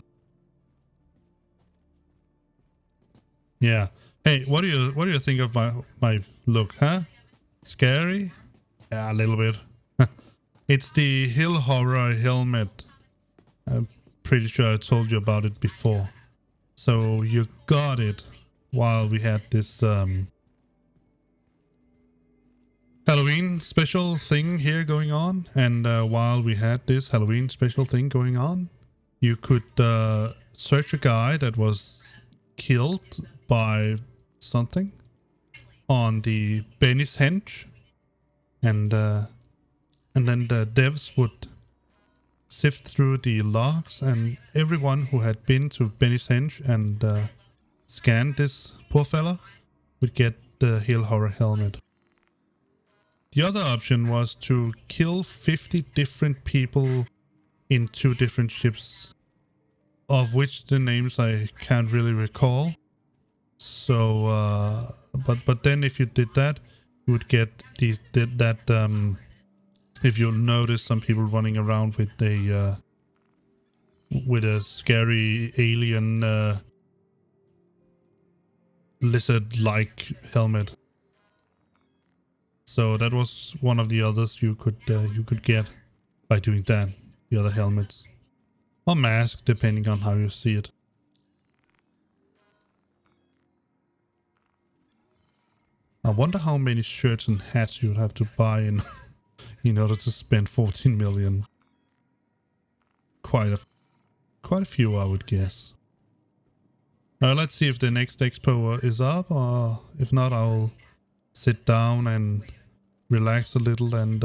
Yeah. Hey, what do you think of my look, huh? Scary? Yeah, a little bit. It's the Hill Horror helmet. I'm pretty sure I told you about it before. So you got it while we had this Halloween special thing here going on. And while we had this Halloween special thing going on, you could search a guy that was killed by something on the Benny's Henge, and then the devs would sift through the logs, and everyone who had been to Benny's Henge and scanned this poor fella would get the Hill Horror helmet. The other option was to kill 50 different people in 2 different ships, of which the names I can't really recall. So, but then if you did that, you would get if you notice some people running around with a scary alien lizard-like helmet. So that was one of the others you could get by doing that. The other helmets or mask, depending on how you see it. I wonder how many shirts and hats you'd have to buy in order to spend 14 million. Quite a few, I would guess. Let's see if the next expo is up, or if not, I'll sit down and relax a little and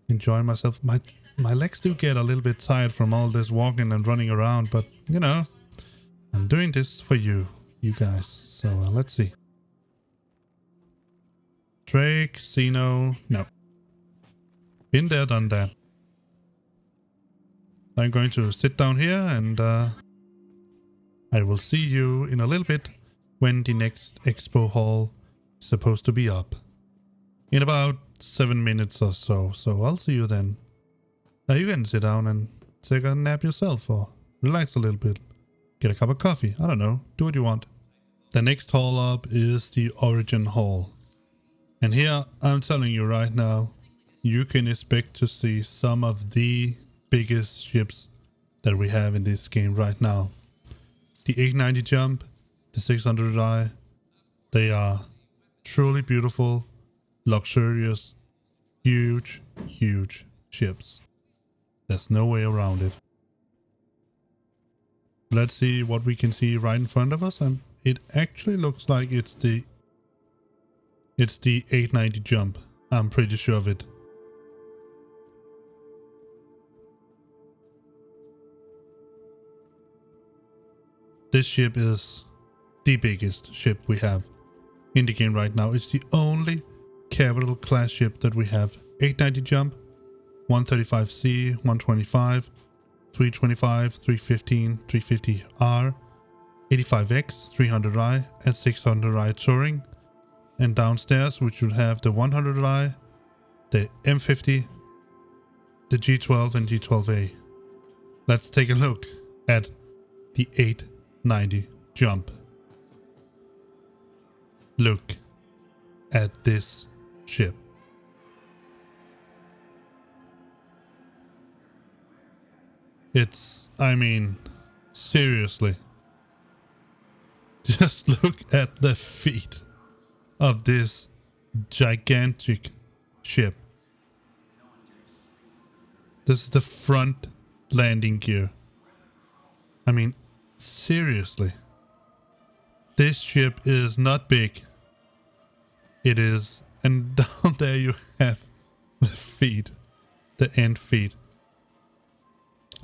enjoy myself. My legs do get a little bit tired from all this walking and running around, but you know, I'm doing this for you guys. So let's see. Drake, Xeno, no. Been there, done that. I'm going to sit down here and I will see you in a little bit when the next Expo Hall is supposed to be up. In about 7 minutes or so. So I'll see you then. Now you can sit down and take a nap yourself or relax a little bit. Get a cup of coffee. I don't know. Do what you want. The next hall up is the Origin Hall. And here I'm telling you right now, you can expect to see some of the biggest ships that we have in this game right now. The 890 Jump, the 600i, they are truly beautiful, luxurious, huge ships. There's no way around it. Let's see what we can see right in front of us. It actually looks like it's the 890 Jump. I'm pretty sure of it. This ship is the biggest ship we have in the game right now. It's the only capital class ship that we have. 890 Jump, 135C, 125, 325, 315, 350R, 85X, 300i, and 600i Touring. And downstairs we should have the 100i, the M50, the G12 and G12A. Let's take a look at the 890 Jump. Look at this ship. I mean, seriously. Just look at the feet of this gigantic ship. This is the front landing gear. I mean, seriously. This ship is not big. It is, and down there you have the feet, the end feet.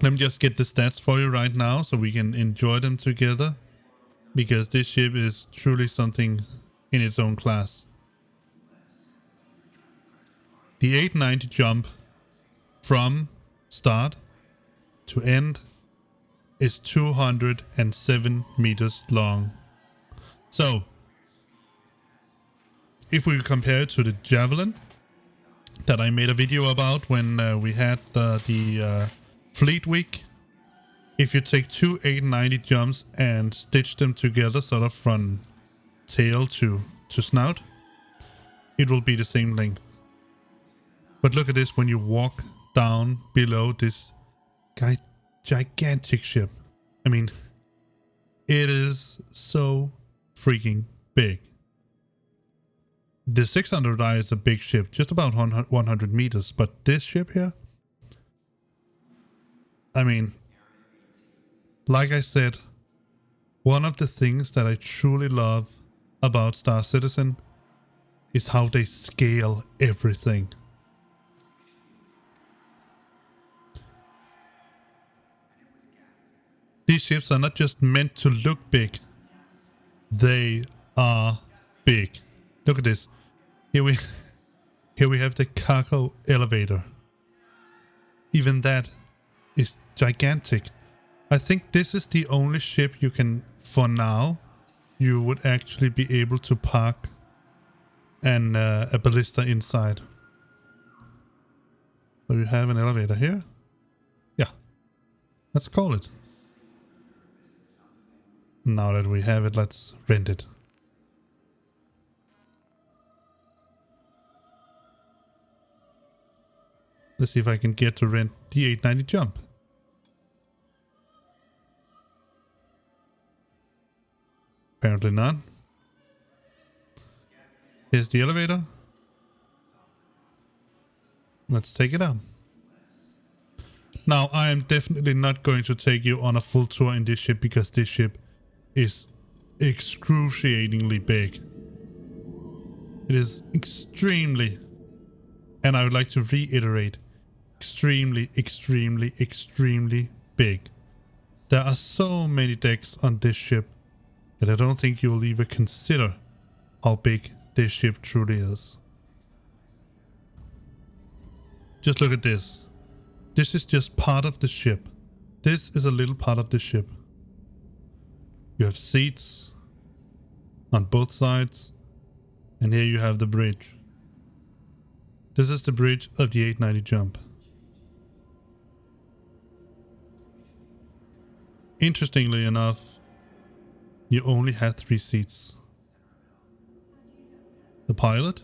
Let me just get the stats for you right now so we can enjoy them together, because this ship is truly something in its own class. The 890 Jump from start to end is 207 meters long. So if we compare it to the Javelin that I made a video about when we had the Fleet Week, if you take two 890 jumps and stitch them together sort of from tail to snout, it will be the same length. But look at this when you walk down below this gigantic ship. I mean, it is so freaking big. The 600i is a big ship, just about 100 meters, but this ship here, I mean, like I said, one of the things that I truly love about Star Citizen is how they scale everything. These ships are not just meant to look big, they are big. Look at this. Here we have the cargo elevator. Even that is gigantic. I think this is the only ship you can, for now, you would actually be able to park a ballista inside. So you have an elevator here. Yeah, let's call it. Now that we have it, let's rent it. Let's see if I can get to rent the 890 Jump. Apparently not. Here's the elevator. Let's take it up. Now, I am definitely not going to take you on a full tour in this ship because this ship is excruciatingly big. It is extremely, and I would like to reiterate, extremely, extremely, extremely big. There are so many decks on this ship that I don't think you'll even consider how big this ship truly is. Just look at this. This is just part of the ship. This is a little part of the ship. You have seats on both sides, and here you have the bridge. This is the bridge of the 890 jump. Interestingly enough, you only have 3 seats. The pilot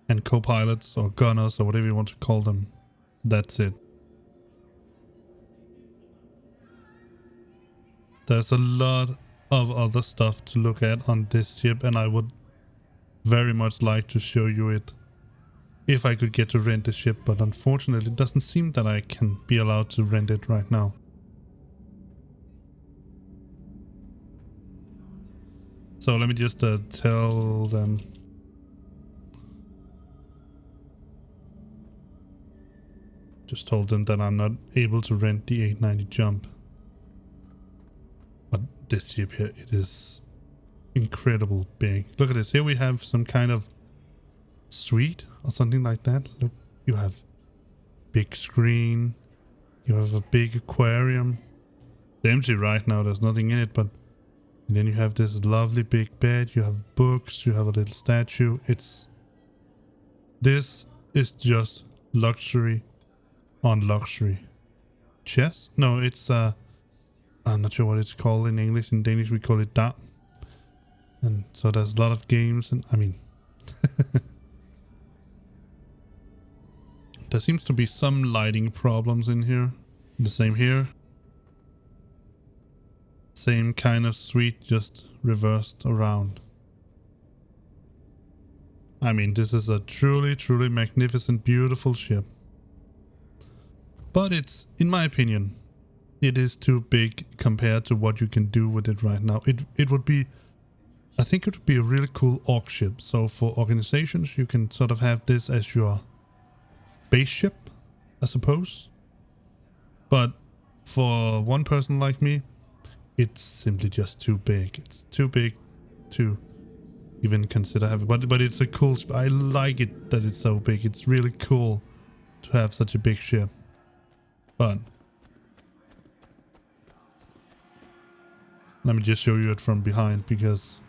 and co-pilots or gunners or whatever you want to call them. That's it. There's a lot of other stuff to look at on this ship, and I would very much like to show you it if I could get to rent the ship, but unfortunately it doesn't seem that I can be allowed to rent it right now. So let me just tell them. Just told them that I'm not able to rent the 890 jump. But this ship here, it is incredible big. Look at this. Here we have some kind of suite or something like that. Look, you have big screen. You have a big aquarium. It's empty right now. There's nothing in it, but and then you have this lovely big bed. You have books. You have a little statue. This is just luxury on luxury. Chess? No, it's I'm not sure what it's called in English. In Danish we call it da. And so there's a lot of games, and I mean there seems to be some lighting problems in here. The same here. Same kind of suite, just reversed around. I mean, this is a truly, truly magnificent, beautiful ship. But it's, in my opinion, it is too big compared to what you can do with it right now. It would be, I think it would be a really cool orc ship. So for organizations, you can sort of have this as your base ship, I suppose. But for one person like me, it's simply just too big. It's too big to even consider having. But it's a cool ship. I like it that it's so big. It's really cool to have such a big ship. But let me just show you it from behind, because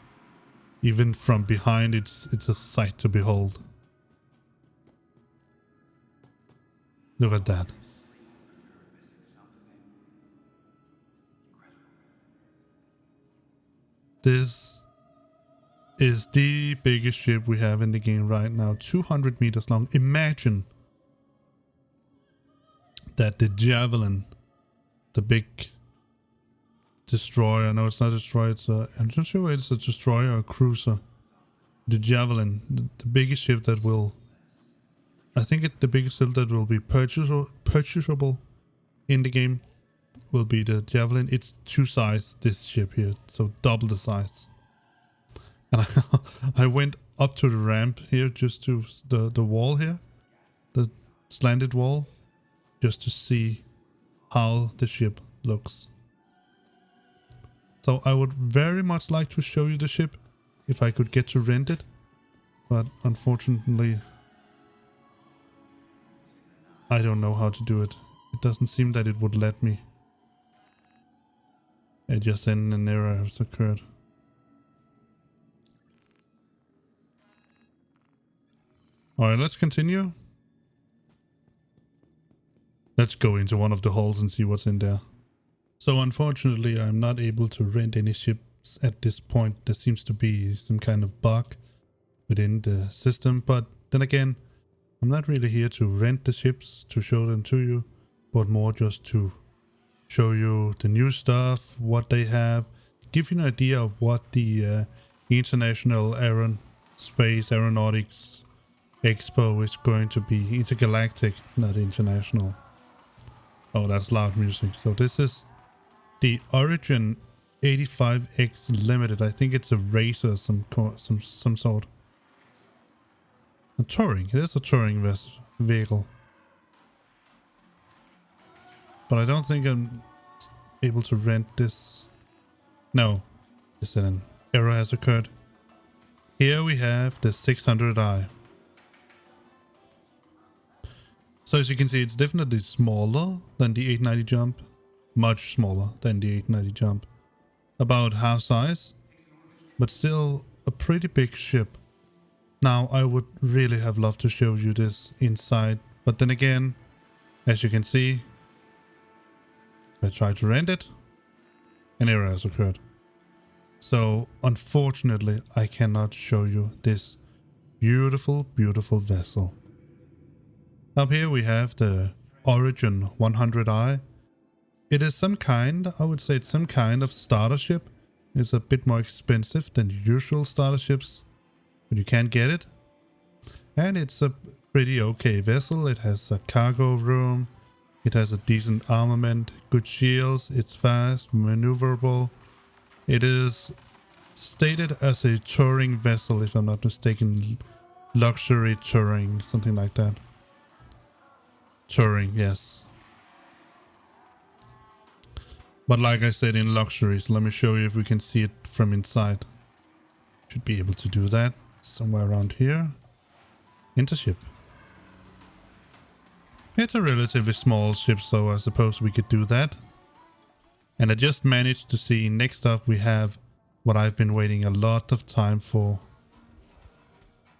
even from behind it's a sight to behold. Look at that. This is the biggest ship we have in the game right now. 200 meters long. Imagine that the Javelin, the big destroyer, no, it's not a destroyer, it's a, I'm not sure it's a destroyer or a cruiser. The Javelin, the biggest ship that will, I think the biggest ship that will be purchasable in the game will be the Javelin. It's 2 size, this ship here, so double the size. And I went up to the ramp here, just to the wall here, the slanted wall, just to see how the ship looks. So I would very much like to show you the ship if I could get to rent it, but unfortunately I don't know how to do it. It doesn't seem that it would let me. It just said an error has occurred. Alright, let's continue. Let's go into one of the halls and see what's in there. So unfortunately I'm not able to rent any ships at this point. There seems to be some kind of bug within the system, but then again, I'm not really here to rent the ships to show them to you, but more just to show you the new stuff, what they have, give you an idea of what the International Aerospace Aeronautics Expo is going to be. Intergalactic, not international. Oh, that's loud music. So this is the Origin 85X Limited. I think it's a racer, some sort. A touring. It is a touring vehicle. but I don't think I'm able to rent this. No, just an error has occurred. Here we have the 600i. So as you can see, it's definitely smaller than the 890 jump. Much smaller than the 890 jump. About half size, but still a pretty big ship. Now, I would really have loved to show you this inside, but then again, as you can see, I tried to rent it, an error has occurred. So, unfortunately, I cannot show you this beautiful, beautiful vessel. Up here we have the Origin 100i. It is some kind, I would say it's some kind of starter ship. It's a bit more expensive than the usual starter ships, but you can get it. And it's a pretty okay vessel. It has a cargo room. It has a decent armament, good shields. It's fast, maneuverable. It is stated as a touring vessel, if I'm not mistaken. Luxury touring, something like that. Touring, yes. But like I said, in luxury, so let me show you if we can see it from inside. Should be able to do that somewhere around here. Enter ship. It's a relatively small ship, so I suppose we could do that. And I just managed to see next up we have what I've been waiting a lot of time for.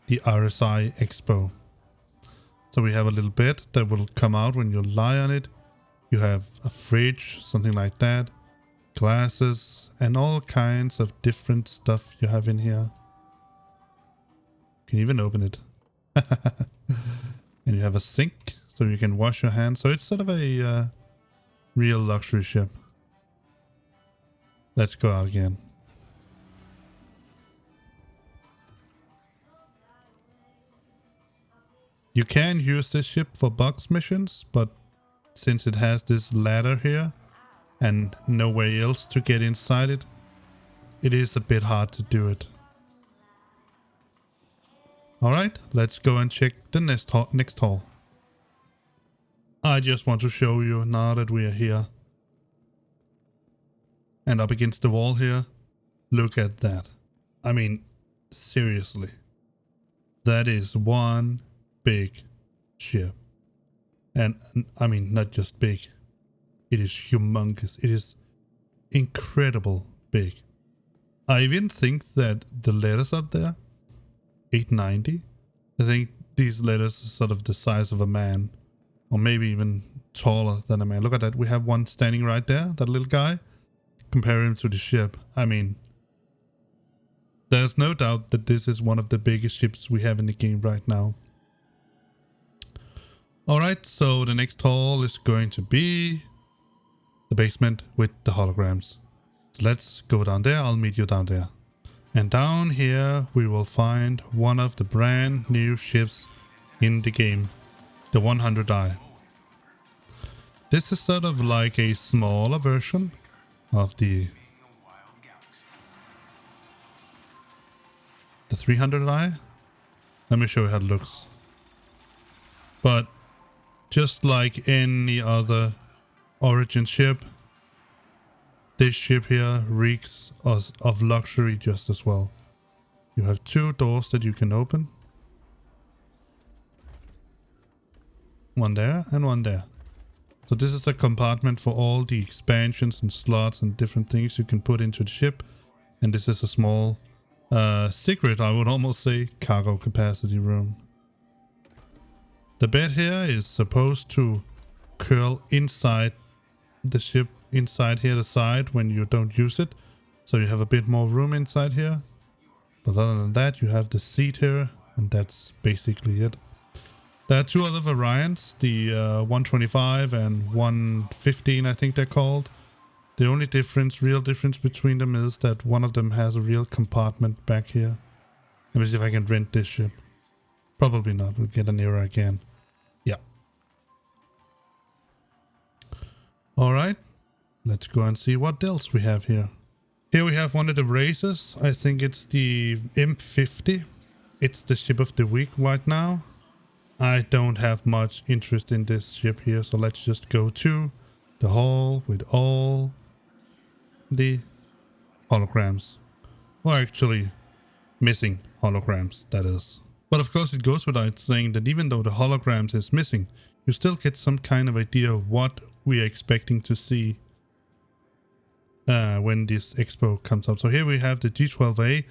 The Rsi Expo. So we have a little bed that will come out when you lie on it. You have a fridge, something like that. Glasses and all kinds of different stuff you have in here. You can even open it. And you have a sink so you can wash your hands. So it's sort of a real luxury ship. Let's go out again. You can use this ship for box missions, but since it has this ladder here and nowhere else to get inside it, it is a bit hard to do it. Alright, let's go and check the next hall. I just want to show you now that we are here. And up against the wall here, look at that. I mean, seriously. That is one big ship. And I mean, not just big. It is humongous. It is incredible big. I even think that the letters up there, 890, I think these letters are sort of the size of a man. Or maybe even taller than a man. Look at that. We have one standing right there, that little guy. Compare him to the ship. I mean, there's no doubt that this is one of the biggest ships we have in the game right now. Alright, so the next hall is going to be the basement with the holograms. So let's go down there, I'll meet you down there. And down here we will find one of the brand new ships in the game, the 100i. This is sort of like a smaller version of the 300i. Let me show you how it looks. But just like any other Origin ship, this ship here reeks of luxury just as well. You have two doors that you can open. One there and one there. So this is a compartment for all the expansions and slots and different things you can put into the ship. And this is a small secret, I would almost say, cargo capacity room. The bed here is supposed to curl inside the ship, inside here the side when you don't use it. So you have a bit more room inside here. But other than that, you have the seat here, and that's basically it. There are two other variants, the 125 and 115, I think they're called. The only difference, real difference between them is that one of them has a real compartment back here. Let me see if I can rent this ship. Probably not, we'll get an error again. Yeah. Alright, let's go and see what else we have here. Here we have one of the races. I think it's the M50. It's the ship of the week right now. I don't have much interest in this ship here, so let's just go to the hall with all the holograms. Or actually, missing holograms, that is. But of course it goes without saying that even though the holograms is missing, you still get some kind of idea of what we are expecting to see when this expo comes up. So here we have the G12A.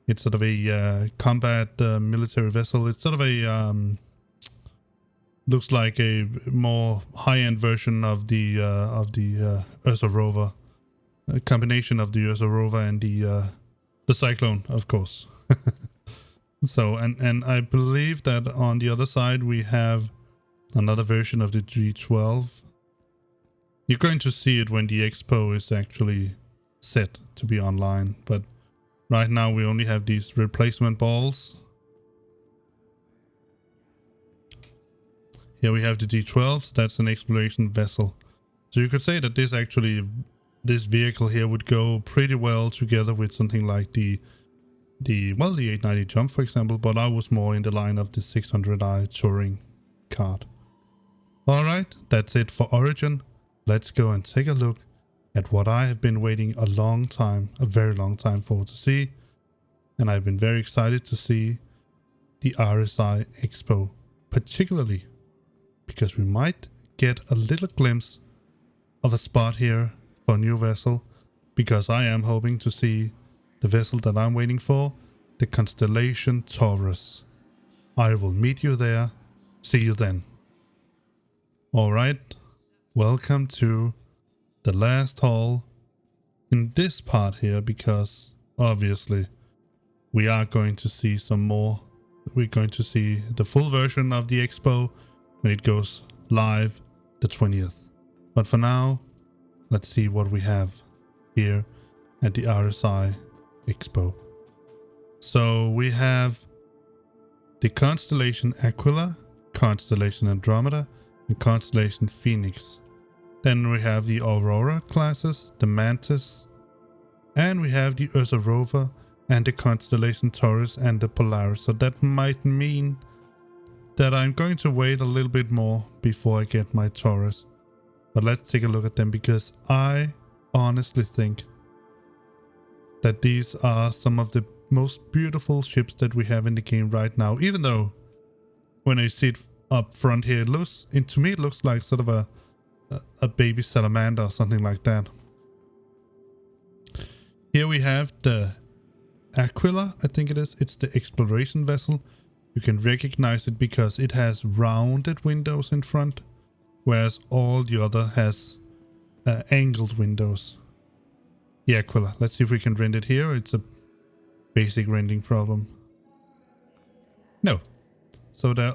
It's sort of a combat military vessel. It's sort of a looks like a more high-end version of the Ursa Rover, a combination of the Ursa Rover and the Cyclone, of course. So and I believe that on the other side we have another version of the G12. You're going to see it when the expo is actually set to be online, but right now we only have these replacement balls. Here we have the G12, so that's an exploration vessel. So you could say that this vehicle here would go pretty well together with something like the 890 Jump, for example, but I was more in the line of the 600i Touring card. Alright, that's it for Origin. Let's go and take a look at what I have been waiting a long time, a very long time for to see. And I've been very excited to see the RSI Expo, particularly because we might get a little glimpse of a spot here for a new vessel, because I am hoping to see the vessel that I'm waiting for, the Constellation Taurus. I will meet you there. See you then. Alright, welcome to the last haul in this part here, because obviously we are going to see some more. We're going to see the full version of the expo when it goes live the 20th. But for now, let's see what we have here at the RSI Expo. So we have the Constellation Aquila, Constellation Andromeda, and Constellation Phoenix. Then we have the Aurora classes, the Mantis, and we have the Ursa Rover and the Constellation Taurus and the Polaris. So that might mean that I'm going to wait a little bit more before I get my Taurus. But let's take a look at them, because I honestly think that these are some of the most beautiful ships that we have in the game right now. Even though when I see it up front here, to me it looks like sort of a baby salamander or something like that. Here we have the Aquila, I think it is. It's the exploration vessel. You can recognize it because it has rounded windows in front, whereas all the other has angled windows. The Aquila. Let's see if we can rent it here. It's a basic renting problem. No. So there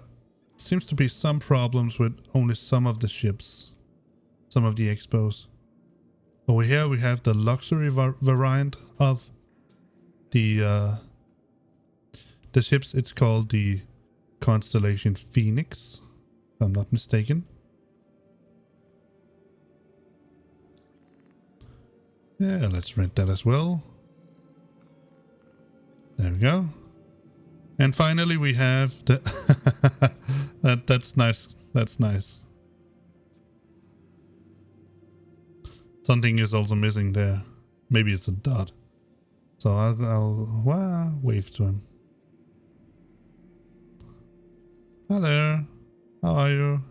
seems to be some problems with only some of the ships. Some of the expos. Over here we have the luxury variant of the ships. It's called the Constellation Phoenix, if I'm not mistaken. Yeah, let's rent that as well. There we go. And finally we have the that's nice. That's nice. Something is also missing there. Maybe it's a dot. So I'll wave to him. Hi there. How are you?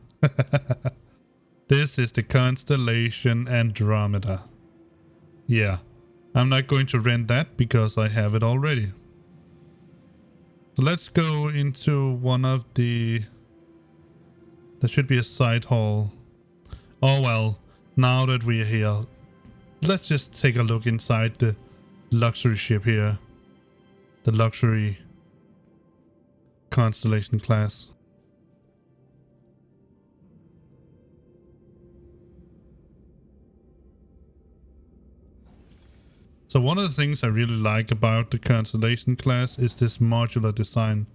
This is the Constellation Andromeda. Yeah, I'm not going to rent that because I have it already. So let's go into one of the... There should be a side hall. Oh well, now that we're here, let's just take a look inside the luxury ship here. The luxury Constellation class. So one of the things I really like about the Constellation class is this modular design.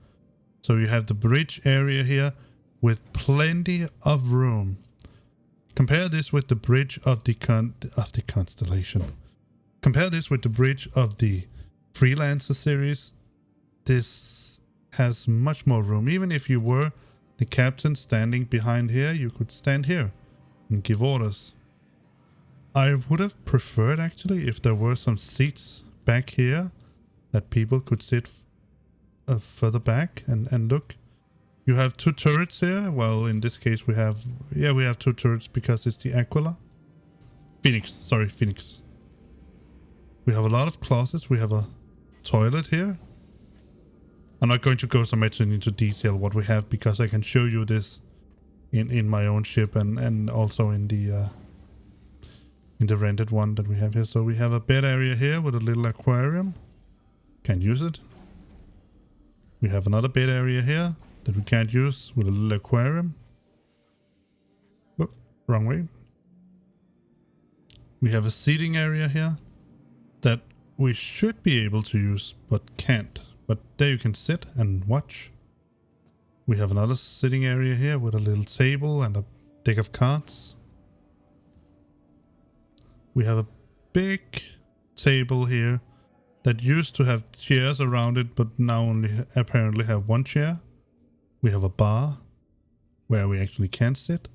So you have the bridge area here with plenty of room. Compare this with the bridge of the Constellation. Compare this with the bridge of the Freelancer series. This has much more room. Even if you were the captain standing behind here, you could stand here and give orders. I would have preferred actually if there were some seats back here that people could sit further back and look. You have 2 turrets here. Well, in this case we have 2 turrets because it's the Aquila. Phoenix. We have a lot of closets. We have a toilet here. I'm not going to go so much into detail what we have because I can show you this in my own ship and also in the rented one that we have here. So we have a bed area here with a little aquarium. Can't use it. We have another bed area here that we can't use with a little aquarium. Whoop, wrong way. We have a seating area here that we should be able to use but can't. But there you can sit and watch. We have another sitting area here with a little table and a deck of cards. We have a big table here that used to have chairs around it, but now only apparently have 1 chair. We have a bar where we actually can sit.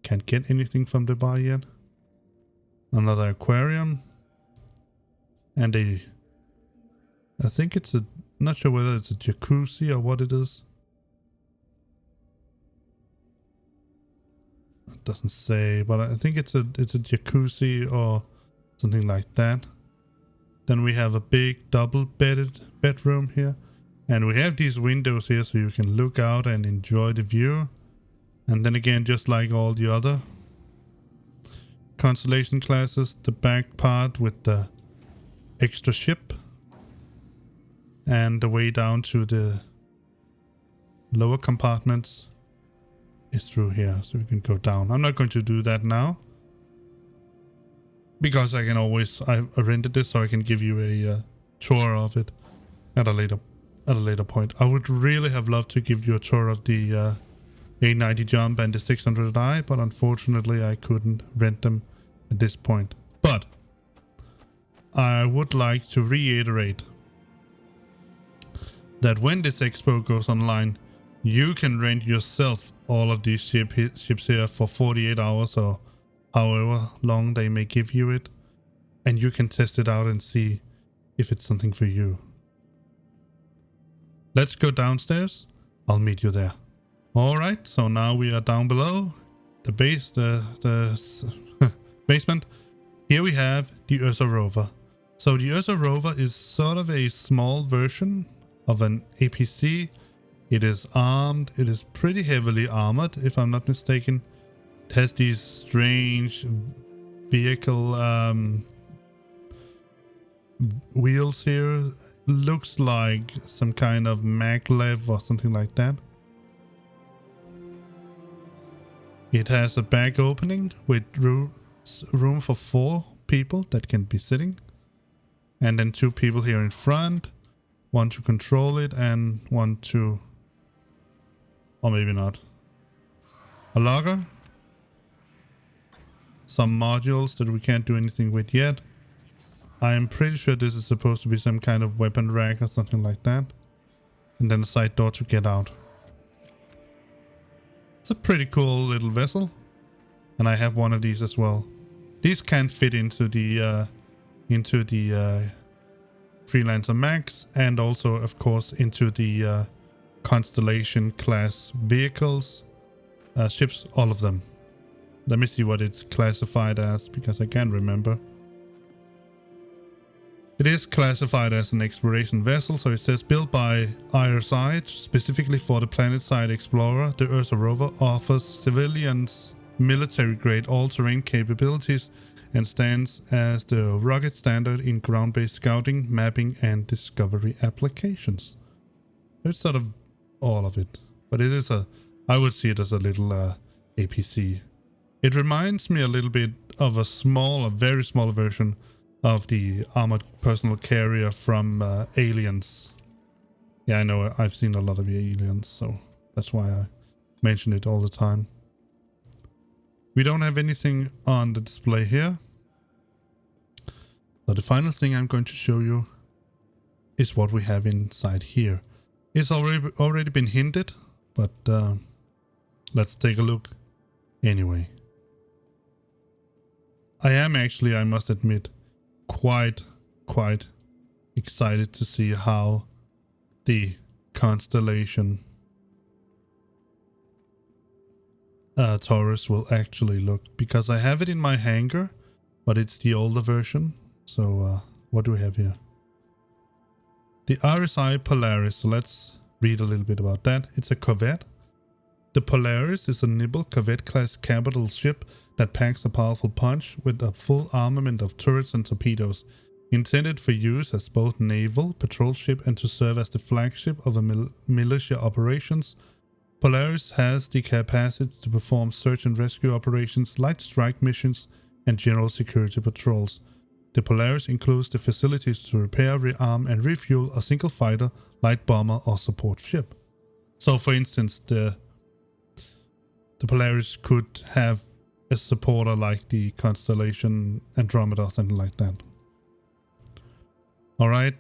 Can't get anything from the bar yet. Another aquarium. And I think it's not sure whether it's a jacuzzi or what it is. It doesn't say, but I think it's a jacuzzi or something like that. Then we have a big double bedded bedroom here. And we have these windows here so you can look out and enjoy the view. And then again, just like all the other Constellation classes, the back part with the extra ship. And the way down to the lower compartments is through here. So we can go down. I'm not going to do that now. Because I rented this so I can give you a tour of it at a later point. I would really have loved to give you a tour of the A90 Jump and the 600i, but unfortunately I couldn't rent them at this point. But I would like to reiterate that when this expo goes online, you can rent yourself all of these ships here for 48 hours or however long they may give you it, and you can test it out and see if it's something for you. Let's go downstairs. I'll meet you there. Alright, so now we are down below the base, the basement. Here we have the Ursa Rover. So the Ursa Rover is sort of a small version of an APC. It is armed. It is pretty heavily armored, if I'm not mistaken. It has these strange vehicle wheels here. Looks like some kind of maglev or something like that. It has a back opening with room for 4 people that can be sitting. And then 2 people here in front. 1 to control it and 1 to... or maybe not. A locker. Some modules that we can't do anything with yet. I am pretty sure this is supposed to be some kind of weapon rack or something like that. And then a side door to get out. It's a pretty cool little vessel. And I have one of these as well. These can't fit into the Freelancer Max, and also of course into the Constellation class vehicles, ships, all of them. Let me see what it's classified as, because I can't remember. It is classified as an exploration vessel, so it says built by Rsi specifically for the planet-side explorer. The Ursa Rover offers civilians military-grade all-terrain capabilities and stands as the rugged standard in ground-based scouting, mapping, and discovery applications. It's sort of all of it, but it is I would see it as a little APC. It reminds me a little bit of a very small version of the armored personal carrier from Aliens. Yeah, I know, I've seen a lot of Aliens, so that's why I mention it all the time. We don't have anything on the display here. So the final thing I'm going to show you is what we have inside here. It's already been hinted, but let's take a look anyway. I am actually, I must admit, quite excited to see how the Constellation Taurus will actually look, because I have it in my hangar, but it's the older version. So what do we have here? The Rsi Polaris. So let's read a little bit about that. It's a corvette. The Polaris is a nimble corvette-class capital ship that packs a powerful punch with a full armament of turrets and torpedoes, intended for use as both naval patrol ship and to serve as the flagship of a militia operations. Polaris has the capacity to perform search and rescue operations, light strike missions, and general security patrols. The Polaris includes the facilities to repair, rearm, and refuel a single fighter, light bomber, or support ship. So, for instance, the Polaris could have a supporter like the Constellation Andromeda or something like that. Alright,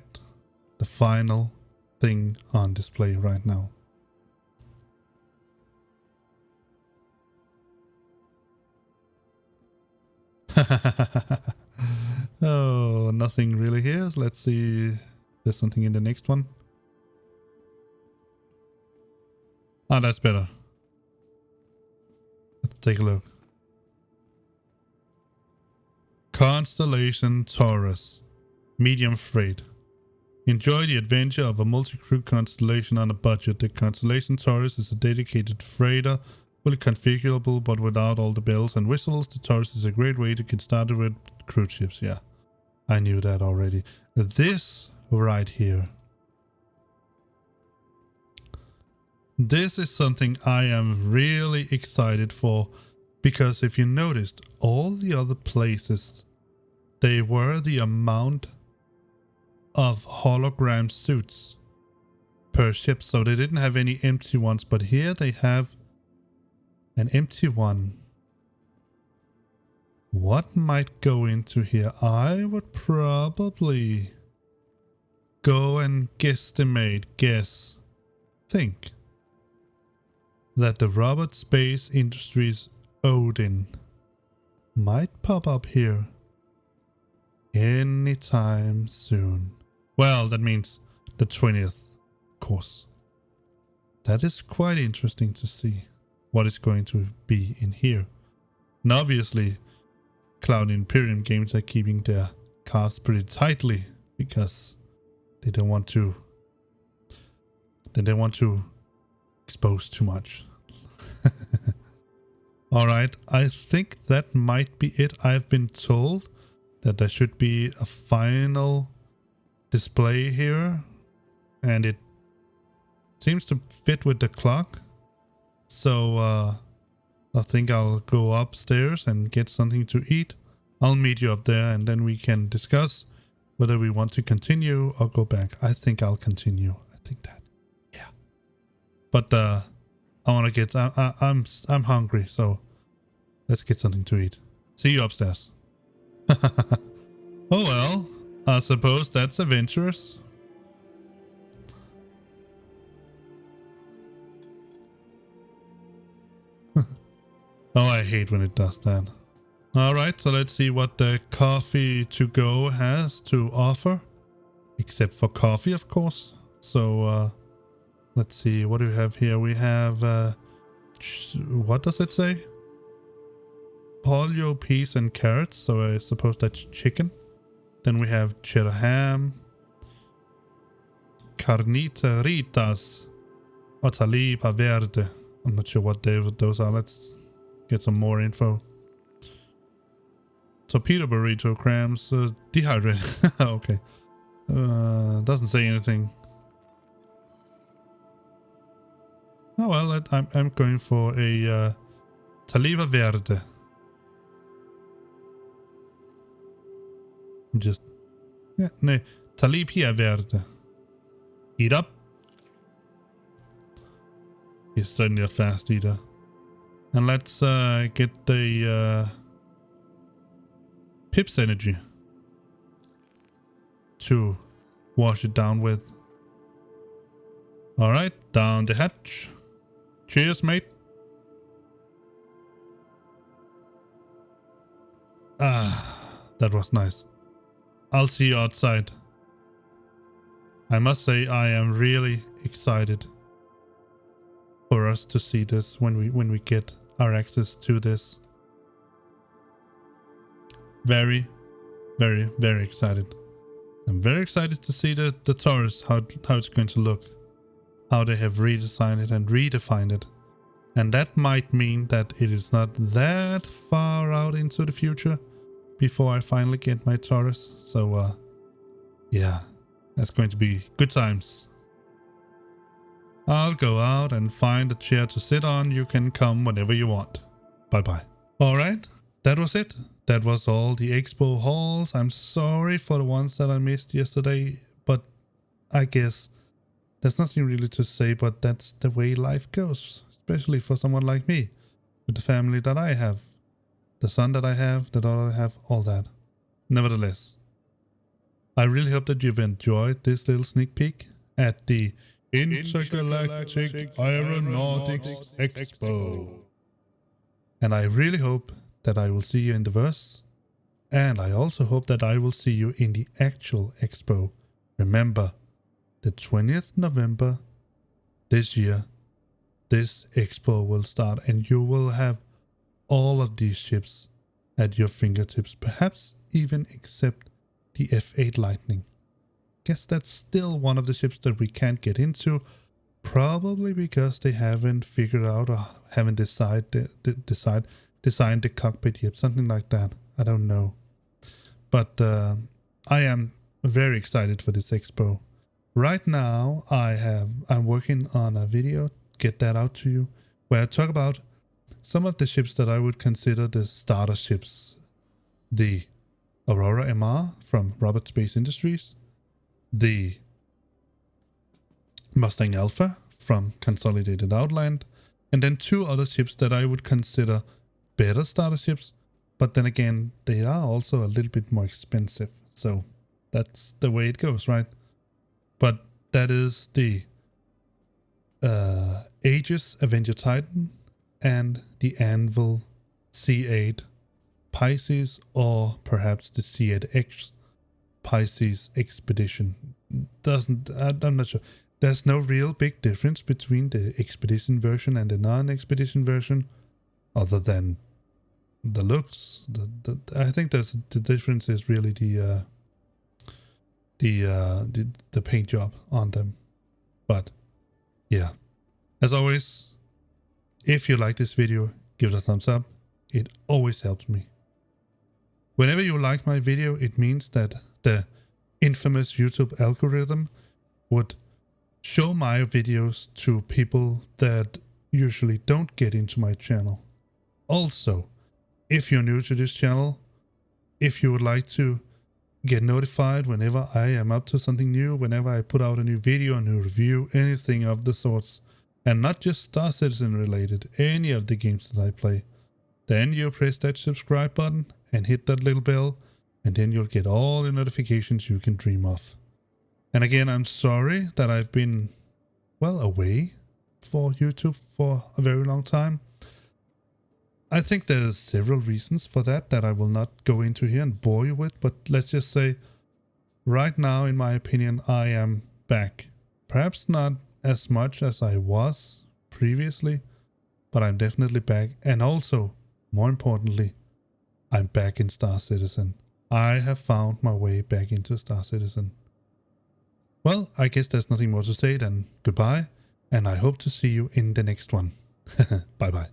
the final thing on display right now. Oh, nothing really here. So let's see if there's something in the next one. Ah, that's better. Let's take a look. Constellation Taurus. Medium freight. Enjoy the adventure of a multi-crew constellation on a budget. The Constellation Taurus is a dedicated freighter, fully configurable but without all the bells and whistles. The Taurus is a great way to get started with cruise ships. Yeah, I knew that already. This right here. This is something I am really excited for, because if you noticed, all the other places, they were the amount of hologram suits per ship, so they didn't have any empty ones, but here they have an empty one. What might go into here? I would probably go and think that the Robert Space Industries Odin might pop up here anytime soon. Well, that means the 20th, of course. That is quite interesting to see what is going to be in here. And obviously, Cloud Imperium Games are keeping their cards pretty tightly, because they don't want to expose too much. Alright, I think that might be it. I've been told that there should be a final display here, and it seems to fit with the clock. So I think I'll go upstairs and get something to eat. I'll meet you up there, and then we can discuss whether we want to continue or go back. I think I'll continue. I think that, yeah. But I want to get. I'm hungry, so let's get something to eat. See you upstairs. Oh well, I suppose that's adventurous. Oh, I hate when it does that. Alright, so let's see what the coffee to go has to offer. Except for coffee, of course. So, let's see, what do we have here? We have, what does it say? Pollo, peas, and carrots. So I suppose that's chicken. Then we have cheddar ham, carnitas, or talipa verde. I'm not sure what those are. Let's get some more info. Torpedo burrito, crams, dehydrated. Okay. Doesn't say anything. Oh well, I'm going for a taliva verde. Just, yeah, no, talipia verde. Eat up. He's certainly a fast eater. And let's get the Pips energy to wash it down with. Alright, down the hatch. Cheers, mate. That was nice. I'll see you outside. I must say I am really excited for us to see this when we get our access to this. Very, very, very excited. I'm very excited to see the Taurus, how it's going to look. How they have redesigned it and redefined it. And that might mean that it is not that far out into the future before I finally get my Taurus. So, yeah, that's going to be good times. I'll go out and find a chair to sit on. You can come whenever you want. Bye-bye. Alright, that was it. That was all the Expo halls. I'm sorry for the ones that I missed yesterday, but I guess there's nothing really to say, but that's the way life goes, especially for someone like me, with the family that I have, the son that I have, the daughter I have, all that. Nevertheless, I really hope that you've enjoyed this little sneak peek at the Intergalactic Aeronautics Expo. And I really hope that I will see you in the verse, and I also hope that I will see you in the actual expo. Remember, the 20th November this year, this expo will start, and you will have all of these ships at your fingertips, perhaps even except the F8 Lightning. Guess that's still one of the ships that we can't get into, probably because they haven't figured out or haven't designed the cockpit yet, something like that. I don't know. But I am very excited for this expo. Right now, I'm working on a video, get that out to you, where I talk about some of the ships that I would consider the starter ships. The Aurora MR from Robert Space Industries, the Mustang Alpha from Consolidated Outland, and then two other ships that I would consider better starter ships, but then again, they are also a little bit more expensive. So that's the way it goes, right? But that is the Aegis Avenger Titan and the Anvil C8 Pisces, or perhaps the C8X Pisces Expedition. I'm not sure. There's no real big difference between the Expedition version and the non-Expedition version, other than the looks. I think the difference is really the paint job on them. But yeah, as always, if you like this video, give it a thumbs up. It always helps me. Whenever you like my video, it means that the infamous YouTube algorithm would show my videos to people that usually don't get into my channel. Also, if you're new to this channel, if you would like to get notified whenever I am up to something new, whenever I put out a new video, a new review, anything of the sorts, and not just Star Citizen related, any of the games that I play, then you press that subscribe button and hit that little bell, and then you'll get all the notifications you can dream of. And again, I'm sorry that I've been, well, away for YouTube for a very long time. I think there's several reasons for that I will not go into here and bore you with, but let's just say right now, in my opinion, I am back. Perhaps not as much as I was previously, but I'm definitely back. And also, more importantly, I'm back in Star Citizen. I have found my way back into Star Citizen. Well, I guess there's nothing more to say than goodbye, and I hope to see you in the next one. Bye bye.